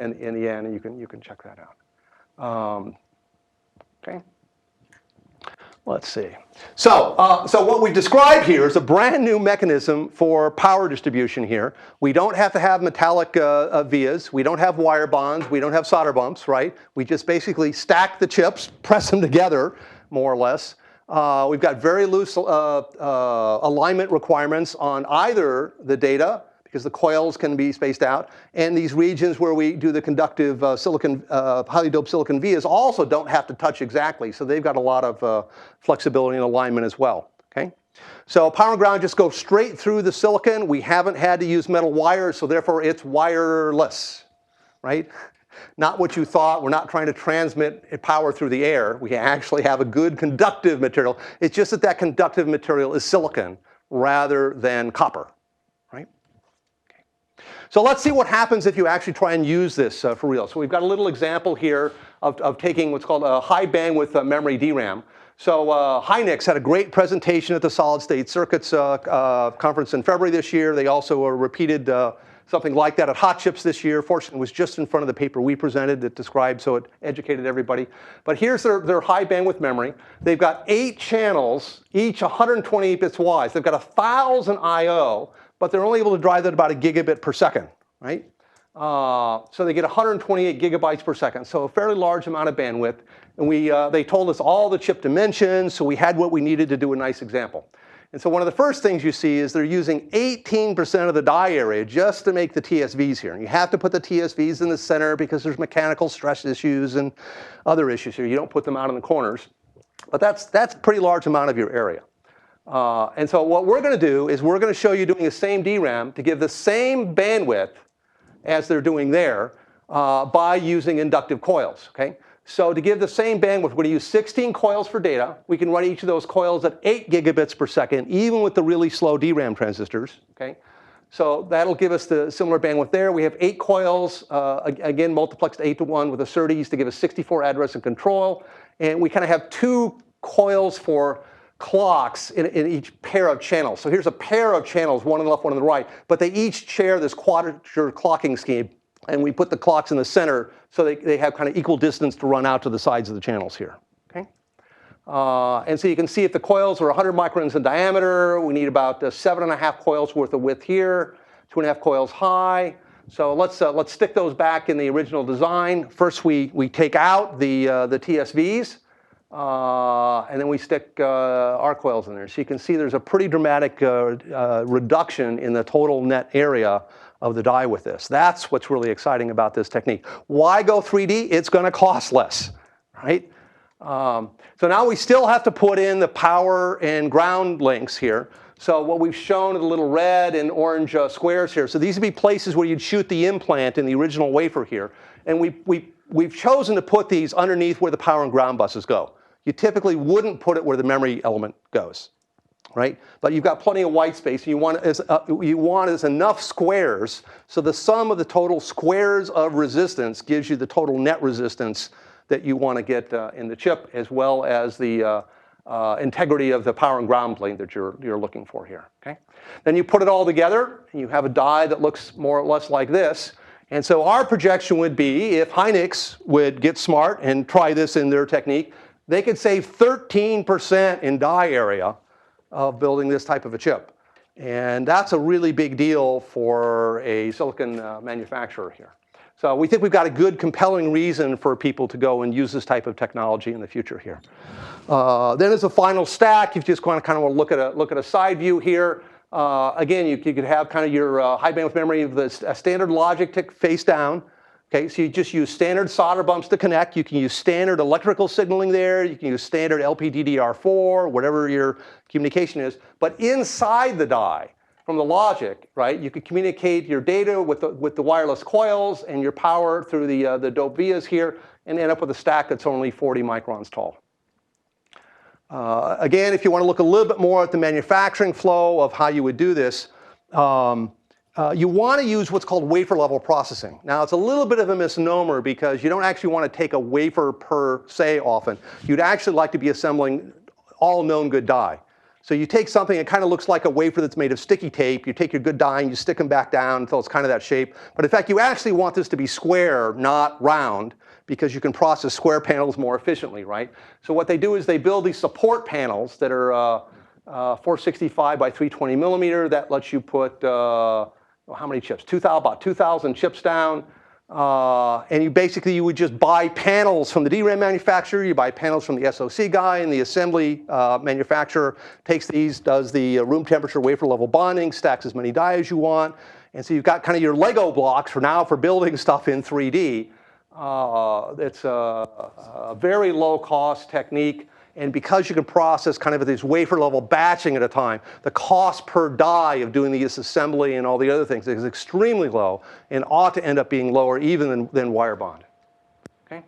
N, and you can check that out. Okay. Let's see. So what we described here is a brand new mechanism for power distribution here. We don't have to have metallic vias. We don't have wire bonds. We don't have solder bumps, right? We just basically stack the chips, press them together, more or less. We've got very loose alignment requirements on either the data, because the coils can be spaced out, and these regions where we do the conductive silicon, highly doped silicon vias also don't have to touch exactly, so they've got a lot of flexibility and alignment as well. Okay, so power and ground just go straight through the silicon. We haven't had to use metal wires, so therefore it's wireless, right? Not what you thought. We're not trying to transmit power through the air. We actually have a good conductive material. It's just that that conductive material is silicon rather than copper. So let's see what happens if you actually try and use this for real. So we've got a little example here of taking what's called a high bandwidth memory DRAM. So Hynix had a great presentation at the Solid State Circuits conference in February this year. They also repeated something like that at Hot Chips this year. Fortunately, it was just in front of the paper we presented that described, so it educated everybody. But here's their high bandwidth memory. They've got 8 channels, each 128 bits wide. They've got 1,000 I/O. But they're only able to drive that about a gigabit per second, right? So they get 128 gigabytes per second, so a fairly large amount of bandwidth. And they told us all the chip dimensions, so we had what we needed to do a nice example. And so one of the first things you see is they're using 18% of the die area just to make the TSVs here. And you have to put the TSVs in the center because there's mechanical stress issues and other issues here. You don't put them out in the corners. But that's a pretty large amount of your area. And so what we're going to do is we're going to show you doing the same DRAM to give the same bandwidth as they're doing there by using inductive coils. Okay? So to give the same bandwidth, we're going to use 16 coils for data. We can run each of those coils at 8 gigabits per second, even with the really slow DRAM transistors. Okay? So that'll give us the similar bandwidth there. We have 8 coils, again, multiplexed 8-to-1 with a SerDes to give us 64 address and control. And we kind of have 2 coils for clocks in each pair of channels. So here's a pair of channels, one on the left, one on the right, but they each share this quadrature clocking scheme, and we put the clocks in the center so they have kind of equal distance to run out to the sides of the channels here. Okay? And so you can see if the coils are 100 microns in diameter, we need about 7.5 coils worth of width here, 2.5 coils high. So let's stick those back in the original design. First, we take out the TSVs. And then we stick our coils in there. So you can see there's a pretty dramatic reduction in the total net area of the die with this. That's what's really exciting about this technique. Why go 3D? It's going to cost less, right? So now we still have to put in the power and ground links here. So what we've shown are the little red and orange squares here. So these would be places where you'd shoot the implant in the original wafer here. And we've chosen to put these underneath where the power and ground buses go. You typically wouldn't put it where the memory element goes, right? But you've got plenty of white space. And you want is enough squares, so the sum of the total squares of resistance gives you the total net resistance that you want to get in the chip, as well as the integrity of the power and ground plane that you're looking for here. Okay? Then you put it all together, and you have a die that looks more or less like this. And so our projection would be, if Hynix would get smart and try this in their technique, they could save 13% in die area of building this type of a chip. And that's a really big deal for a silicon manufacturer here. So we think we've got a good, compelling reason for people to go and use this type of technology in the future here. Then as a final stack, you just kind of want to look at a side view here. Again, you could have kind of your high bandwidth memory of the standard logic tick face down. Okay, so you just use standard solder bumps to connect. You can use standard electrical signaling there. You can use standard LPDDR4, whatever your communication is. But inside the die, from the logic, right, you could communicate your data with the wireless coils and your power through the dope vias here, and end up with a stack that's only 40 microns tall. Again, if you want to look a little bit more at the manufacturing flow of how you would do this, you want to use what's called wafer level processing. Now, it's a little bit of a misnomer because you don't actually want to take a wafer per se often. You'd actually like to be assembling all known good die. So you take something that kind of looks like a wafer that's made of sticky tape, you take your good die and you stick them back down until it's kind of that shape. But in fact, you actually want this to be square, not round, because you can process square panels more efficiently, right? So what they do is they build these support panels that are 465 by 320 millimeter. That lets you put, how many chips? About 2,000 chips down. And you would just buy panels from the DRAM manufacturer, you buy panels from the SoC guy, and the assembly manufacturer takes these, does the room temperature wafer level bonding, stacks as many die as you want. And so you've got kind of your Lego blocks for building stuff in 3D. It's a very low cost technique. And because you can process kind of at this wafer level batching at a time, the cost per die of doing this assembly and all the other things is extremely low and ought to end up being lower even than wire bond. Okay?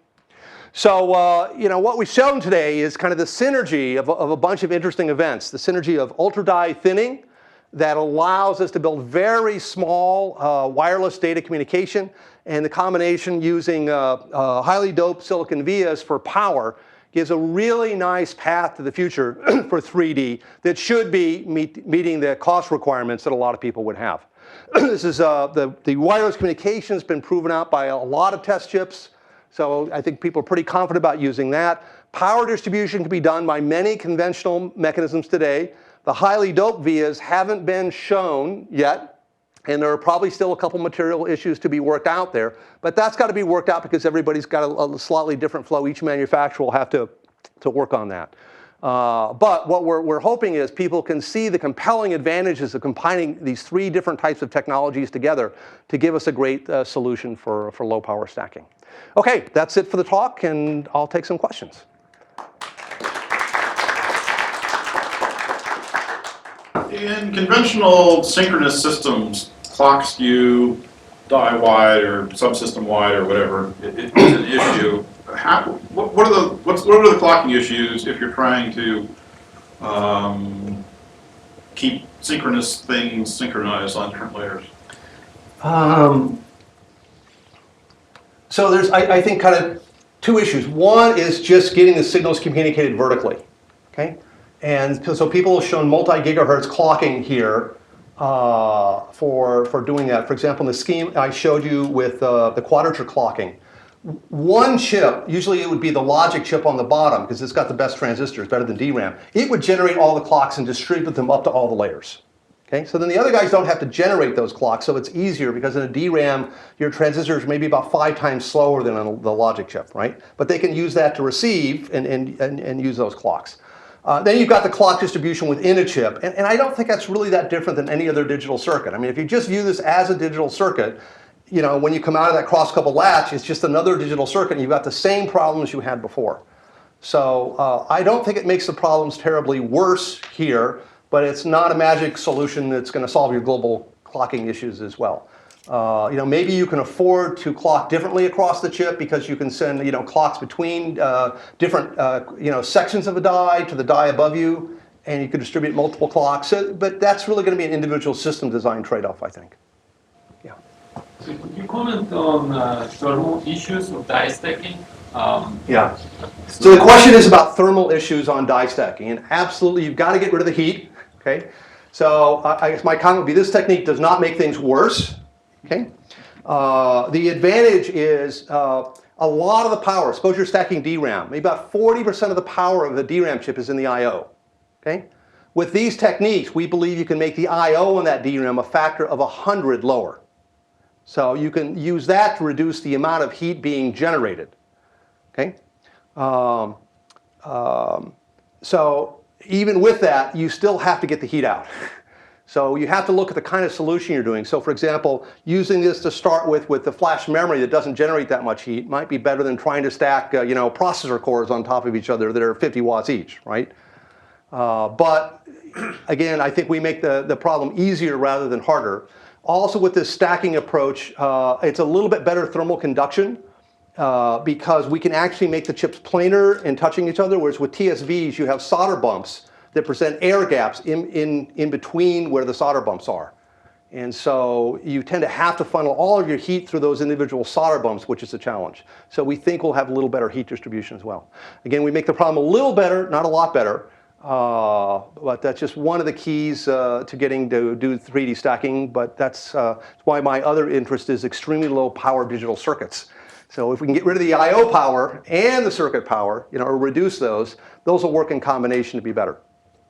So what we've shown today is kind of the synergy of a bunch of interesting events. The synergy of ultra die thinning that allows us to build very small wireless data communication, and the combination using highly doped silicon vias for power gives a really nice path to the future for 3D that should be meeting the cost requirements that a lot of people would have. This is the wireless communication has been proven out by a lot of test chips, so I think people are pretty confident about using that. Power distribution can be done by many conventional mechanisms today. The highly doped vias haven't been shown yet, and there are probably still a couple material issues to be worked out there. But that's got to be worked out because everybody's got a slightly different flow. Each manufacturer will have to work on that. But what we're hoping is people can see the compelling advantages of combining these three different types of technologies together to give us a great solution for low power stacking. OK, that's it for the talk, and I'll take some questions. In conventional synchronous systems, clock skew, die wide or subsystem wide or whatever, it's an issue. What are the clocking issues if you're trying to keep synchronous things synchronized on different layers? So there's, I think, kind of two issues. One is just getting the signals communicated vertically. Okay. And so people have shown multi-gigahertz clocking here for doing that. For example, in the scheme I showed you with the quadrature clocking, one chip, usually it would be the logic chip on the bottom because it's got the best transistors, better than DRAM. It would generate all the clocks and distribute them up to all the layers. Okay? So then the other guys don't have to generate those clocks, so it's easier because in a DRAM, your transistors may be about 5 times slower than on the logic chip, right? But they can use that to receive and use those clocks. Then you've got the clock distribution within a chip, and I don't think that's really that different than any other digital circuit. I mean, if you just view this as a digital circuit, when you come out of that cross-coupled latch, it's just another digital circuit, and you've got the same problems you had before. So I don't think it makes the problems terribly worse here, but it's not a magic solution that's going to solve your global clocking issues as well. Maybe you can afford to clock differently across the chip because you can send clocks between different sections of a die to the die above you, and you can distribute multiple clocks. So, but that's really going to be an individual system design trade-off, I think. Yeah. So could you comment on thermal issues of die stacking? Yeah. So the question is about thermal issues on die stacking, and absolutely you've got to get rid of the heat. Okay. So I guess my comment would be this technique does not make things worse. Okay. The advantage is a lot of the power, suppose you're stacking DRAM, maybe about 40% of the power of the DRAM chip is in the I/O. Okay. With these techniques, we believe you can make the I/O on that DRAM a factor of 100 lower. So you can use that to reduce the amount of heat being generated. Okay. So even with that, you still have to get the heat out. So you have to look at the kind of solution you're doing. So for example, using this to start with the flash memory that doesn't generate that much heat might be better than trying to stack processor cores on top of each other that are 50 watts each, right? But again, I think we make the problem easier rather than harder. Also with this stacking approach, it's a little bit better thermal conduction because we can actually make the chips planar and touching each other, whereas with TSVs you have solder bumps that present air gaps in between where the solder bumps are. And so you tend to have to funnel all of your heat through those individual solder bumps, which is a challenge. So we think we'll have a little better heat distribution as well. Again, we make the problem a little better, not a lot better, But that's just one of the keys to getting to do 3D stacking. But that's why my other interest is extremely low power digital circuits. So if we can get rid of the I/O power and the circuit power, or reduce those will work in combination to be better.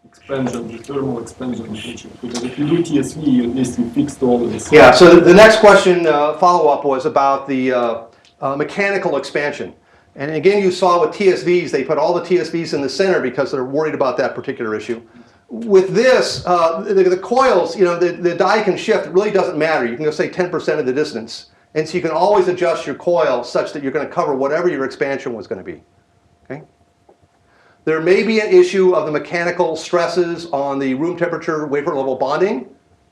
Expansion, the thermal expansion, because if you do TSV, at least you fixed all of this. Yeah, so the next question, follow-up, was about the mechanical expansion. And again, you saw with TSVs, they put all the TSVs in the center because they're worried about that particular issue. With this, the coils, the die can shift. It really doesn't matter. You can go say 10% of the distance. And so you can always adjust your coil such that you're going to cover whatever your expansion was going to be. Okay? There may be an issue of the mechanical stresses on the room temperature wafer level bonding.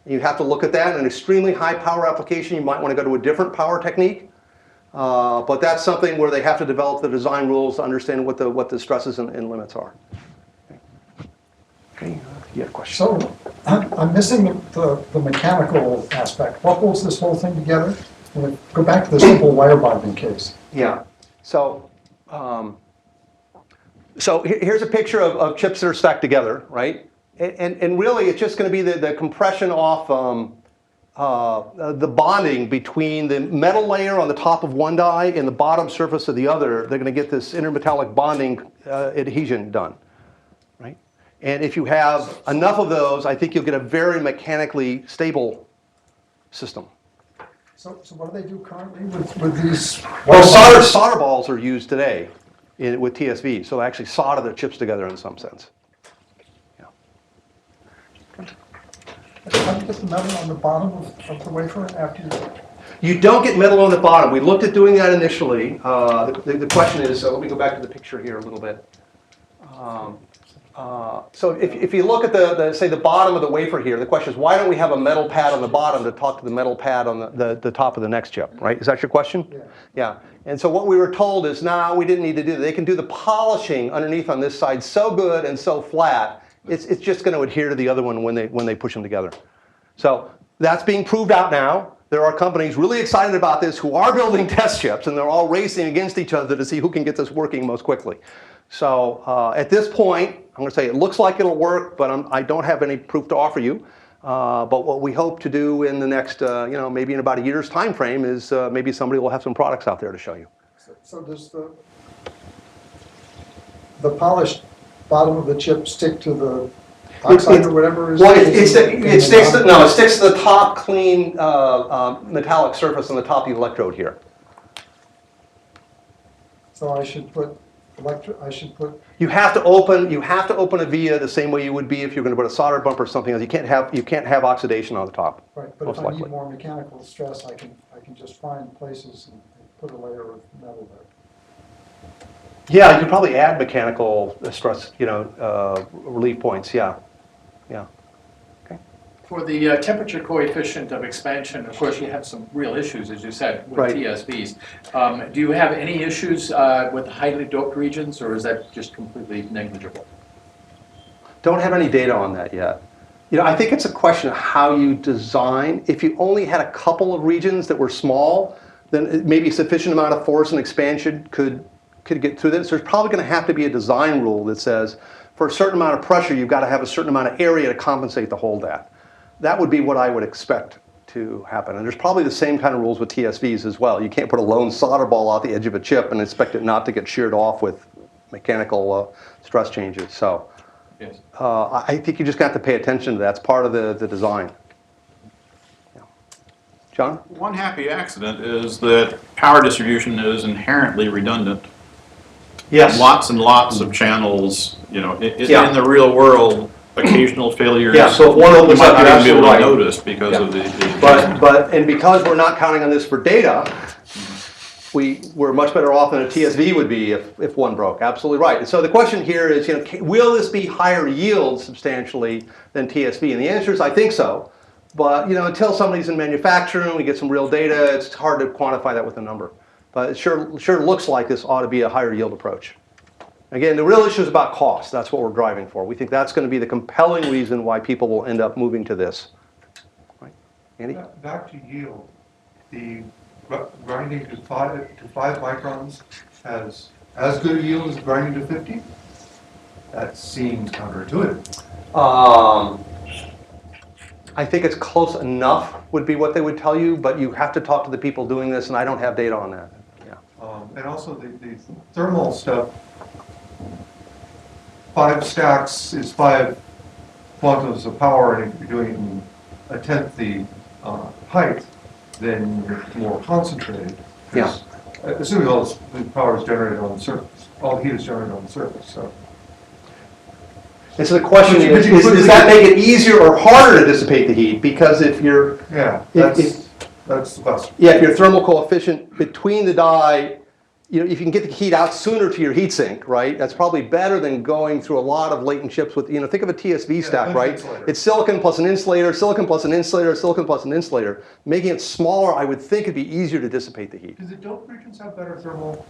You have to look at that. In an extremely high power application, you might want to go to a different power technique. But that's something where they have to develop the design rules to understand what the stresses and limits are. Okay, you had a question. So I'm missing the mechanical aspect. What holds this whole thing together? Go back to the simple wire bonding case. Yeah. So, here's a picture of chips that are stacked together, right? And really, it's just going to be the compression off the bonding between the metal layer on the top of one die and the bottom surface of the other. They're going to get this intermetallic bonding adhesion done, right? And if you have enough of those, I think you'll get a very mechanically stable system. So what do they do currently with these? Well, solder balls are used today with TSV, so they actually solder the chips together in some sense. Yeah. How do you get the metal on the bottom of the wafer after you? You don't get metal on the bottom. We looked at doing that initially. The question is, let me go back to the picture here a little bit. So if you look at say the bottom of the wafer here, the question is, why don't we have a metal pad on the bottom to talk to the metal pad on the top of the next chip, right? Is that your question? Yeah. Yeah. And so what we were told is, no, we didn't need to do that. They can do the polishing underneath on this side so good and so flat, it's just going to adhere to the other one when they push them together. So that's being proved out now. There are companies really excited about this who are building test chips, and they're all racing against each other to see who can get this working most quickly. So at this point, I'm going to say it looks like it'll work, but I don't have any proof to offer you. But what we hope to do in the next, maybe in about a year's time frame is maybe somebody will have some products out there to show you. So does the polished bottom of the chip stick to the oxide or whatever? Well, it sticks to the top clean metallic surface on the top of the electrode here. So I should put You have to open a via the same way you would be if you're going to put a solder bump or something else. You can't have oxidation on the top. Right, but if I need more mechanical stress, I can just find places and put a layer of metal there. Yeah, you could probably add mechanical stress, relief points. Yeah. Okay. For the temperature coefficient of expansion, of course, you have some real issues, as you said, with Right. TSVs. Do you have any issues with highly doped regions, or is that just completely negligible? Don't have any data on that yet. I think it's a question of how you design. If you only had a couple of regions that were small, then maybe a sufficient amount of force and expansion could get through this. There's probably going to have to be a design rule that says for a certain amount of pressure, you've got to have a certain amount of area to compensate to hold that. That would be what I would expect to happen. And there's probably the same kind of rules with TSVs as well. You can't put a lone solder ball out the edge of a chip and expect it not to get sheared off with mechanical stress changes. So Yes. I think you just got to pay attention to that. It's part of the design. Yeah. John? One happy accident is that power distribution is inherently redundant. Yes. Lots and lots of channels, Yeah. in the real world, occasional failures. Yeah, so if one opens you might up, not you're even be able to absolutely right. notice because Yeah. of the But because we're not counting on this for data, we're much better off than a TSV would be if one broke. Absolutely right. And so the question here is, will this be higher yield substantially than TSV? And the answer is, I think so. But until somebody's in manufacturing, we get some real data. It's hard to quantify that with a number. But it sure looks like this ought to be a higher yield approach. Again, the real issue is about cost. That's what we're driving for. We think that's going to be the compelling reason why people will end up moving to this. Right, Andy? Back to yield, the grinding to 5 microns has as good a yield as grinding to 50? That seems counterintuitive. I think it's close enough would be what they would tell you, but you have to talk to the people doing this, and I don't have data on that. Yeah. And also the thermal stuff, 5 stacks is 5 quantums of power, and if you're doing it in a tenth the height, then you're more concentrated. Yeah. Assuming all the power is generated on the surface, all the heat is generated on the surface, so. And so the question is, does that make it easier or harder to dissipate the heat? Because if you're, Yeah, if that's the question. yeah, if your thermal coefficient between the die, you know, if you can get the heat out sooner to your heat sink, right? That's probably better than going through a lot of latent chips with, you know, think of a TSV stack, right? Insulator. It's silicon plus an insulator, silicon plus an insulator, silicon plus an insulator. Making it smaller, I would think it'd be easier to dissipate the heat. Do the doped regions have better thermal?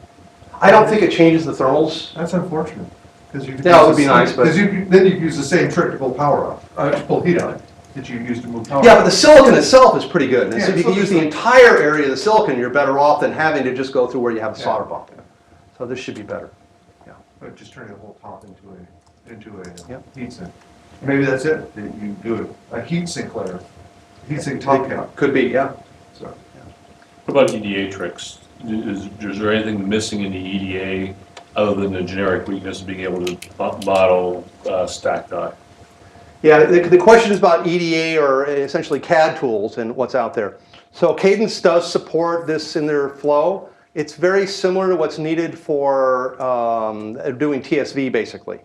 I don't think it changes the thermals. That's unfortunate. Because you Yeah, it would be nice, but- Because then you use the same trick to pull power out, to pull heat out, that you use to move power. Yeah, but the silicon itself is pretty good. And so Yeah, if you can use the entire area of the silicon, you're better off than having to just go through where you have the solder bump. So this should be better. Yeah. But just turning the whole top into a Yep. heat sink. Maybe that's it, that you do a heat sink layer, heat sink top cap. Could be, yeah. So, What about EDA tricks? Is there anything missing in the EDA other than the generic weakness of being able to model stacked die? Yeah, the question is about EDA or essentially CAD tools and what's out there. So Cadence does support this in their flow. It's very similar to what's needed for doing TSV, basically.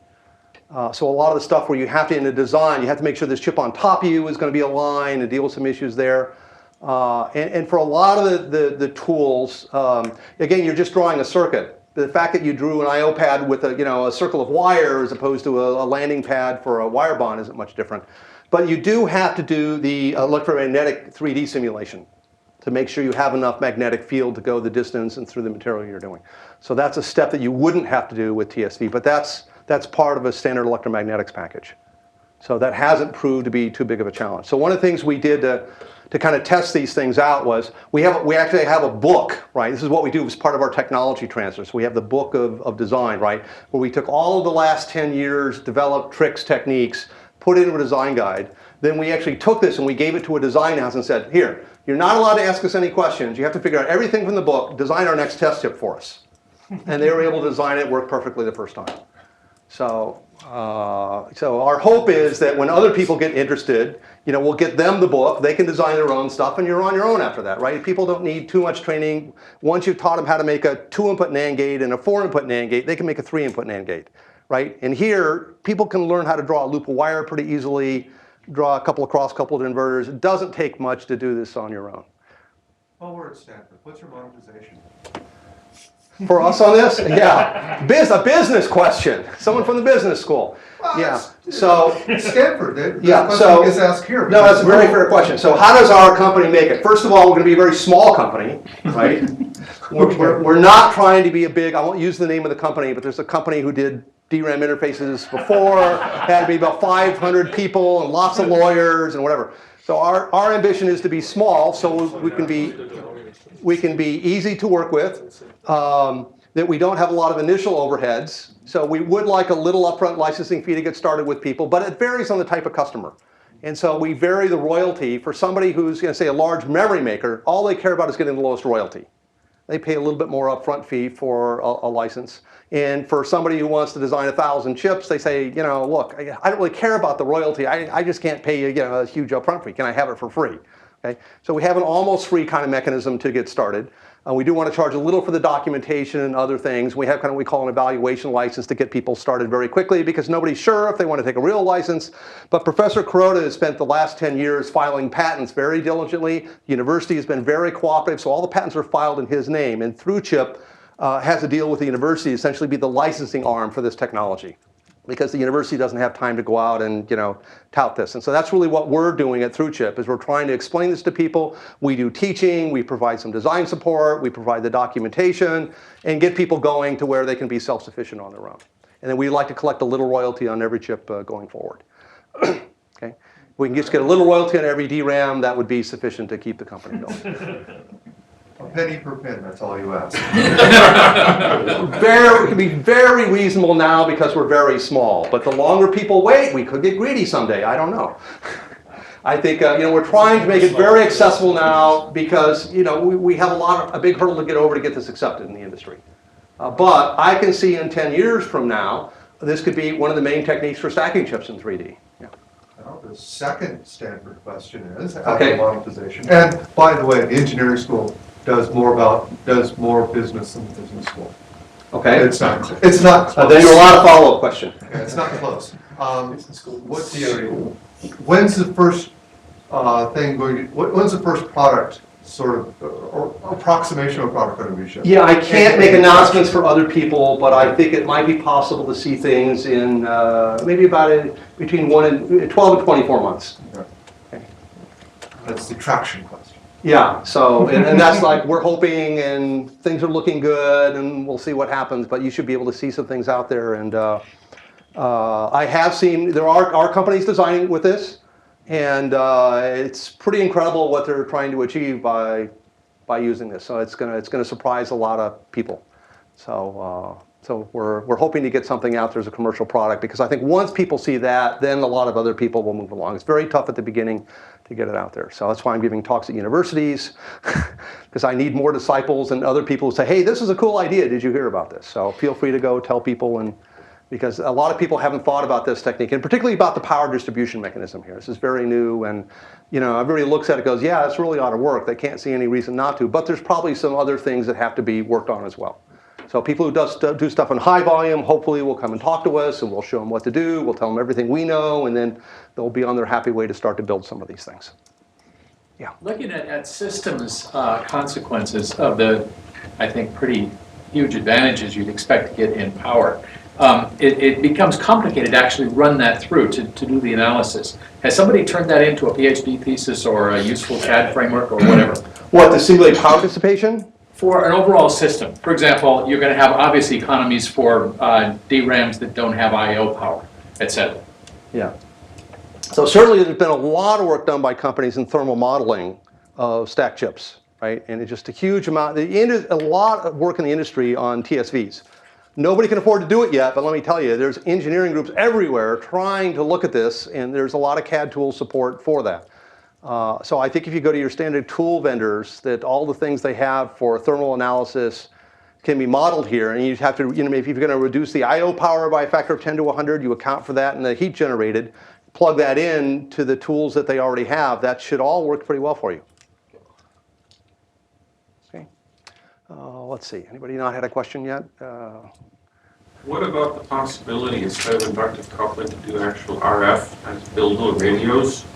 So a lot of the stuff where you have to, in the design, you have to make sure this chip on top of you is going to be aligned and deal with some issues there. And for a lot of the tools, again, you're just drawing a circuit. The fact that you drew an I/O pad with a circle of wire as opposed to a landing pad for a wire bond isn't much different. But you do have to do the electromagnetic 3D simulation to make sure you have enough magnetic field to go the distance and through the material you're doing. So that's a step that you wouldn't have to do with TSV, but that's part of a standard electromagnetics package. So that hasn't proved to be too big of a challenge. So one of the things we did to kind of test these things out was we actually have a book, right? This is what we do as part of our technology transfer. So we have the book of design, right? Where we took all of the last 10 years, developed tricks, techniques, put it into a design guide. Then we actually took this and we gave it to a design house and said, here, you're not allowed to ask us any questions. You have to figure out everything from the book, design our next test chip for us. And they were able to design it, work perfectly the first time. So our hope is that when other people get interested, we'll get them the book, they can design their own stuff, and you're on your own after that, right? People don't need too much training. Once you've taught them how to make a 2-input NAND gate and a 4-input NAND gate, they can make a 3-input NAND gate, right? And here, people can learn how to draw a loop of wire pretty easily, draw a couple of cross-coupled inverters. It doesn't take much to do this on your own. well, we're at Stanford. What's your monetization? For us on this? Yeah. A business question. Someone from the business school. Well, Yeah. So, Stanford, that Yeah, question so- gets asked here. no, that's a very fair question. So how does our company make it? First of all, we're going to be a very small company, right? We're not trying to be a big, I won't use the name of the company, but there's a company who did DRAM interfaces before, had to be about 500 people and lots of lawyers and whatever. So our ambition is to be small so we can be easy to work with, that we don't have a lot of initial overheads. So we would like a little upfront licensing fee to get started with people, but it varies on the type of customer. And so we vary the royalty. For somebody who's going to say a large memory maker, all they care about is getting the lowest royalty. They pay a little bit more upfront fee for a license. And for somebody who wants to design 1,000 chips, they say, look, I don't really care about the royalty. I just can't pay you a huge upfront fee. Can I have it for free? Okay? So we have an almost free kind of mechanism to get started. We do want to charge a little for the documentation and other things. We have kind of what we call an evaluation license to get people started very quickly because nobody's sure if they want to take a real license. But Professor Kuroda has spent the last 10 years filing patents very diligently. The university has been very cooperative, so all the patents are filed in his name. And ThruChip has a deal with the university to essentially be the licensing arm for this technology, because the university doesn't have time to go out and tout this. And so that's really what we're doing at ThruChip, is we're trying to explain this to people. We do teaching, we provide some design support, we provide the documentation, and get people going to where they can be self-sufficient on their own. And then we'd like to collect a little royalty on every chip going forward. Okay? If we can just get a little royalty on every DRAM, that would be sufficient to keep the company going. A penny per pin, that's all you ask. It can be very reasonable now because we're very small. But the longer people wait, we could get greedy someday. I don't know. I think we're trying to make it very accessible now because we have a big hurdle to get over to get this accepted in the industry. But I can see in 10 years from now, this could be one of the main techniques for stacking chips in 3D. Yeah. Now, the second Stanford question is Okay. after monetization. And by the way, the engineering school does more business than the business school. Okay. It's not close. Then a lot of follow-up question. Yeah, it's not close. When's the first when's the first product sort of, or approximation of a product going to be shipped? Yeah, I can't make announcements for other people, but I think it might be possible to see things in maybe between 12 and 24 months. Okay. That's the traction question. Yeah, so, and that's like, we're hoping and things are looking good and we'll see what happens, but you should be able to see some things out there. And I have seen, there are companies designing with this, and it's pretty incredible what they're trying to achieve by using this. So it's gonna surprise a lot of people. So we're hoping to get something out there as a commercial product, because I think once people see that, then a lot of other people will move along. It's very tough at the beginning to get it out there. So that's why I'm giving talks at universities, because I need more disciples and other people who say, hey, this is a cool idea, did you hear about this? So feel free to go tell people, and because a lot of people haven't thought about this technique, and particularly about the power distribution mechanism here. This is very new, and everybody looks at it and goes, yeah, this really ought to work. They can't see any reason not to, but there's probably some other things that have to be worked on as well. So people who do stuff in high volume, hopefully will come and talk to us, and we'll show them what to do. We'll tell them everything we know, and then they'll be on their happy way to start to build some of these things. Yeah. Looking at systems consequences of the, I think, pretty huge advantages you'd expect to get in power, it becomes complicated to actually run that through to do the analysis. Has somebody turned that into a PhD thesis or a useful CAD framework or whatever? What, to simulate power dissipation? For an overall system. For example, you're going to have obvious economies for DRAMs that don't have I/O power, et cetera. Yeah. So certainly there's been a lot of work done by companies in thermal modeling of stacked chips, right? And it's just a huge amount, a lot of work in the industry on TSVs. Nobody can afford to do it yet, but let me tell you, there's engineering groups everywhere trying to look at this, and there's a lot of CAD tool support for that. So I think if you go to your standard tool vendors, that all the things they have for thermal analysis can be modeled here, and you have to, if you're going to reduce the I/O power by a factor of 10 to 100, you account for that and the heat generated, plug that in to the tools that they already have. That should all work pretty well for you. Okay. Let's see. Anybody not had a question yet? What about the possibility, instead of inductive coupling, to do actual RF and build little radios?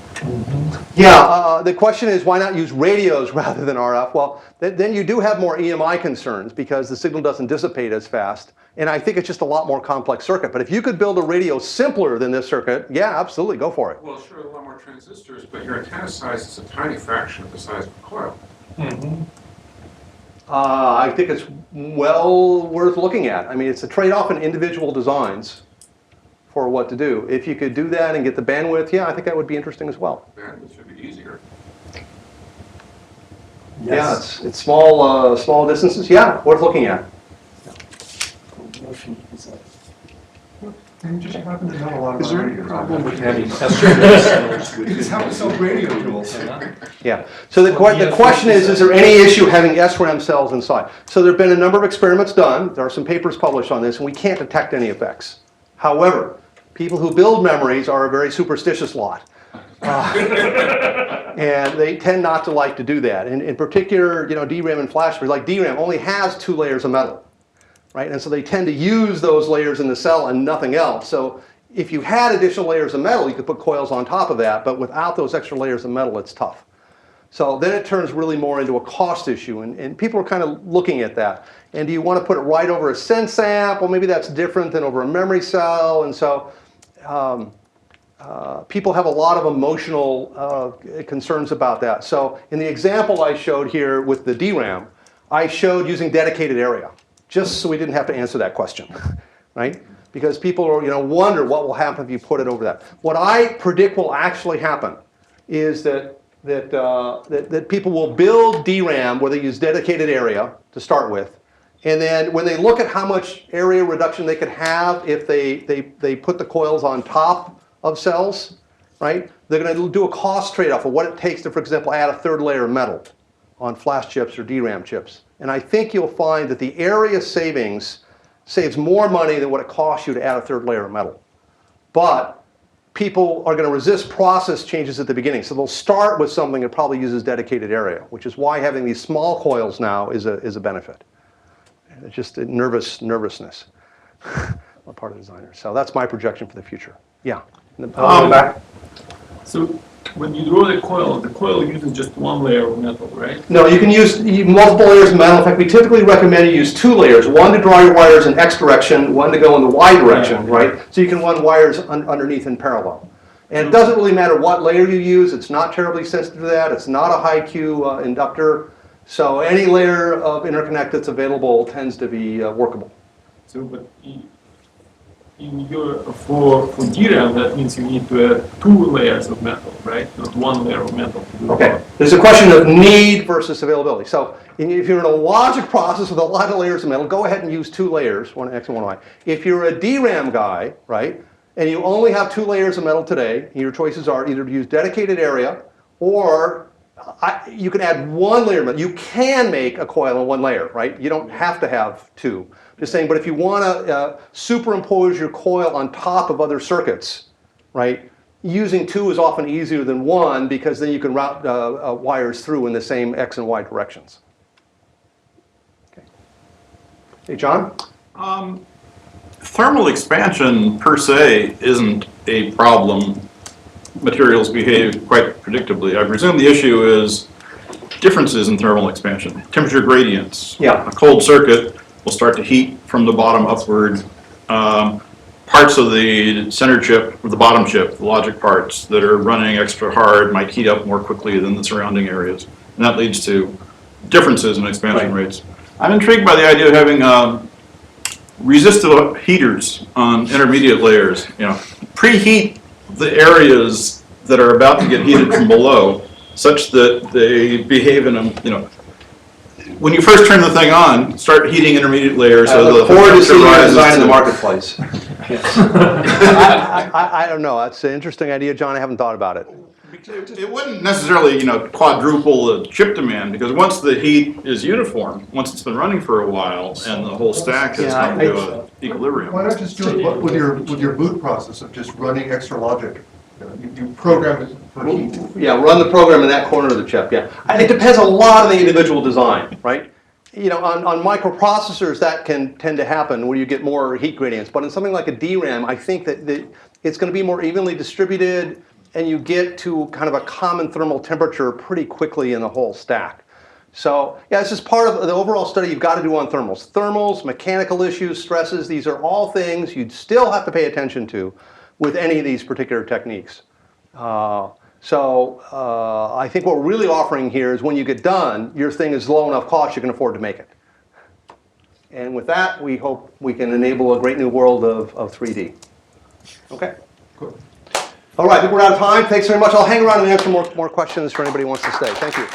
Yeah, the question is, why not use radios rather than RF? Well, then you do have more EMI concerns because the signal doesn't dissipate as fast. And I think it's just a lot more complex circuit. But if you could build a radio simpler than this circuit, yeah, absolutely, go for it. Well, sure, a lot more transistors, but your antenna size is a tiny fraction of the size of a coil. I think it's well worth looking at. I mean, it's a trade-off in individual designs for what to do. If you could do that and get the bandwidth, yeah, I think that would be interesting as well. Bandwidth should be easier. Yes. Yeah, it's small distances. Yeah, worth looking at. You just happen to know a lot about Is there any radios. problem with having estimates? Because how so radio tools? Yeah. So the question is there any issue having SRAM cells inside? So there have been a number of experiments done. There are some papers published on this, and we can't detect any effects. However, people who build memories are a very superstitious lot. And they tend not to like to do that. And in particular, DRAM and flash, like DRAM only has 2 layers of metal. Right? And so they tend to use those layers in the cell and nothing else. So if you had additional layers of metal, you could put coils on top of that, but without those extra layers of metal, it's tough. So then it turns really more into a cost issue, and people are kind of looking at that. And do you want to put it right over a sense amp? Well, maybe that's different than over a memory cell. And so people have a lot of emotional concerns about that. So in the example I showed here with the DRAM, I showed using dedicated area, just so we didn't have to answer that question, right? Because people are, wonder what will happen if you put it over that. What I predict will actually happen is that that people will build DRAM where they use dedicated area to start with. And then when they look at how much area reduction they could have if they put the coils on top of cells, right? They're going to do a cost trade-off of what it takes to, for example, add a third layer of metal on flash chips or DRAM chips. And I think you'll find that the area savings saves more money than what it costs you to add a third layer of metal. But people are going to resist process changes at the beginning. So they'll start with something that probably uses dedicated area, which is why having these small coils now is a benefit. And it's just a nervousness on part of the designers. So that's my projection for the future. Yeah. Back. So when you draw the coil uses just one layer of metal, right? No, you can use multiple layers of metal. In fact, we typically recommend you use 2 layers. One to draw your wires in X direction, one to go in the Y direction, right? So you can run wires underneath in parallel. And it doesn't really matter what layer you use. It's not terribly sensitive to that. It's not a high Q inductor. So any layer of interconnect that's available tends to be workable. So, but in your, for DRAM, that means you need to add 2 layers of metal, right? Not 1 layer of metal. Okay, there's a question of need versus availability. So if you're in a logic process with a lot of layers of metal, go ahead and use 2 layers, one X and one Y. If you're a DRAM guy, right, and you only have 2 layers of metal today, your choices are either to use dedicated area or you can add 1 layer of metal. You can make a coil in 1 layer, right? You don't have to have 2. Just saying, but if you want to superimpose your coil on top of other circuits, right, using 2 is often easier than 1 because then you can route wires through in the same X and Y directions. Okay. Hey, John? Thermal expansion per se isn't a problem. Materials behave quite predictably. I presume the issue is differences in thermal expansion, temperature gradients. Yeah. A cold circuit will start to heat from the bottom upward. Parts of the center chip, or the bottom chip, the logic parts that are running extra hard might heat up more quickly than the surrounding areas. And that leads to differences in expansion rates. I'm intrigued by the idea of having resistive heaters on intermediate layers. You know, preheat the areas that are about to get heated from below such that they behave in a, you know, when you first turn the thing on, start heating intermediate layers so the forward to see your design in the to- marketplace. I don't know. That's an interesting idea, John. I haven't thought about it. It wouldn't necessarily, you know, quadruple the chip demand because once the heat is uniform, once it's been running for a while and the whole stack has come to an equilibrium. Why not just do it with your boot process of just running extra logic? You program it for heat. Yeah, run the program in that corner of the chip, yeah. And it depends a lot on the individual design, right? You know, on microprocessors, that can tend to happen where you get more heat gradients. But in something like a DRAM, I think that it's going to be more evenly distributed and you get to kind of a common thermal temperature pretty quickly in the whole stack. So, yeah, this is part of the overall study you've got to do on thermals. Thermals, mechanical issues, stresses, these are all things you'd still have to pay attention to with any of these particular techniques. I think what we're really offering here is when you get done, your thing is low enough cost you can afford to make it. And with that, we hope we can enable a great new world of 3D. Okay. Cool. All right, I think we're out of time. Thanks very much. I'll hang around and answer more questions for anybody who wants to stay. Thank you.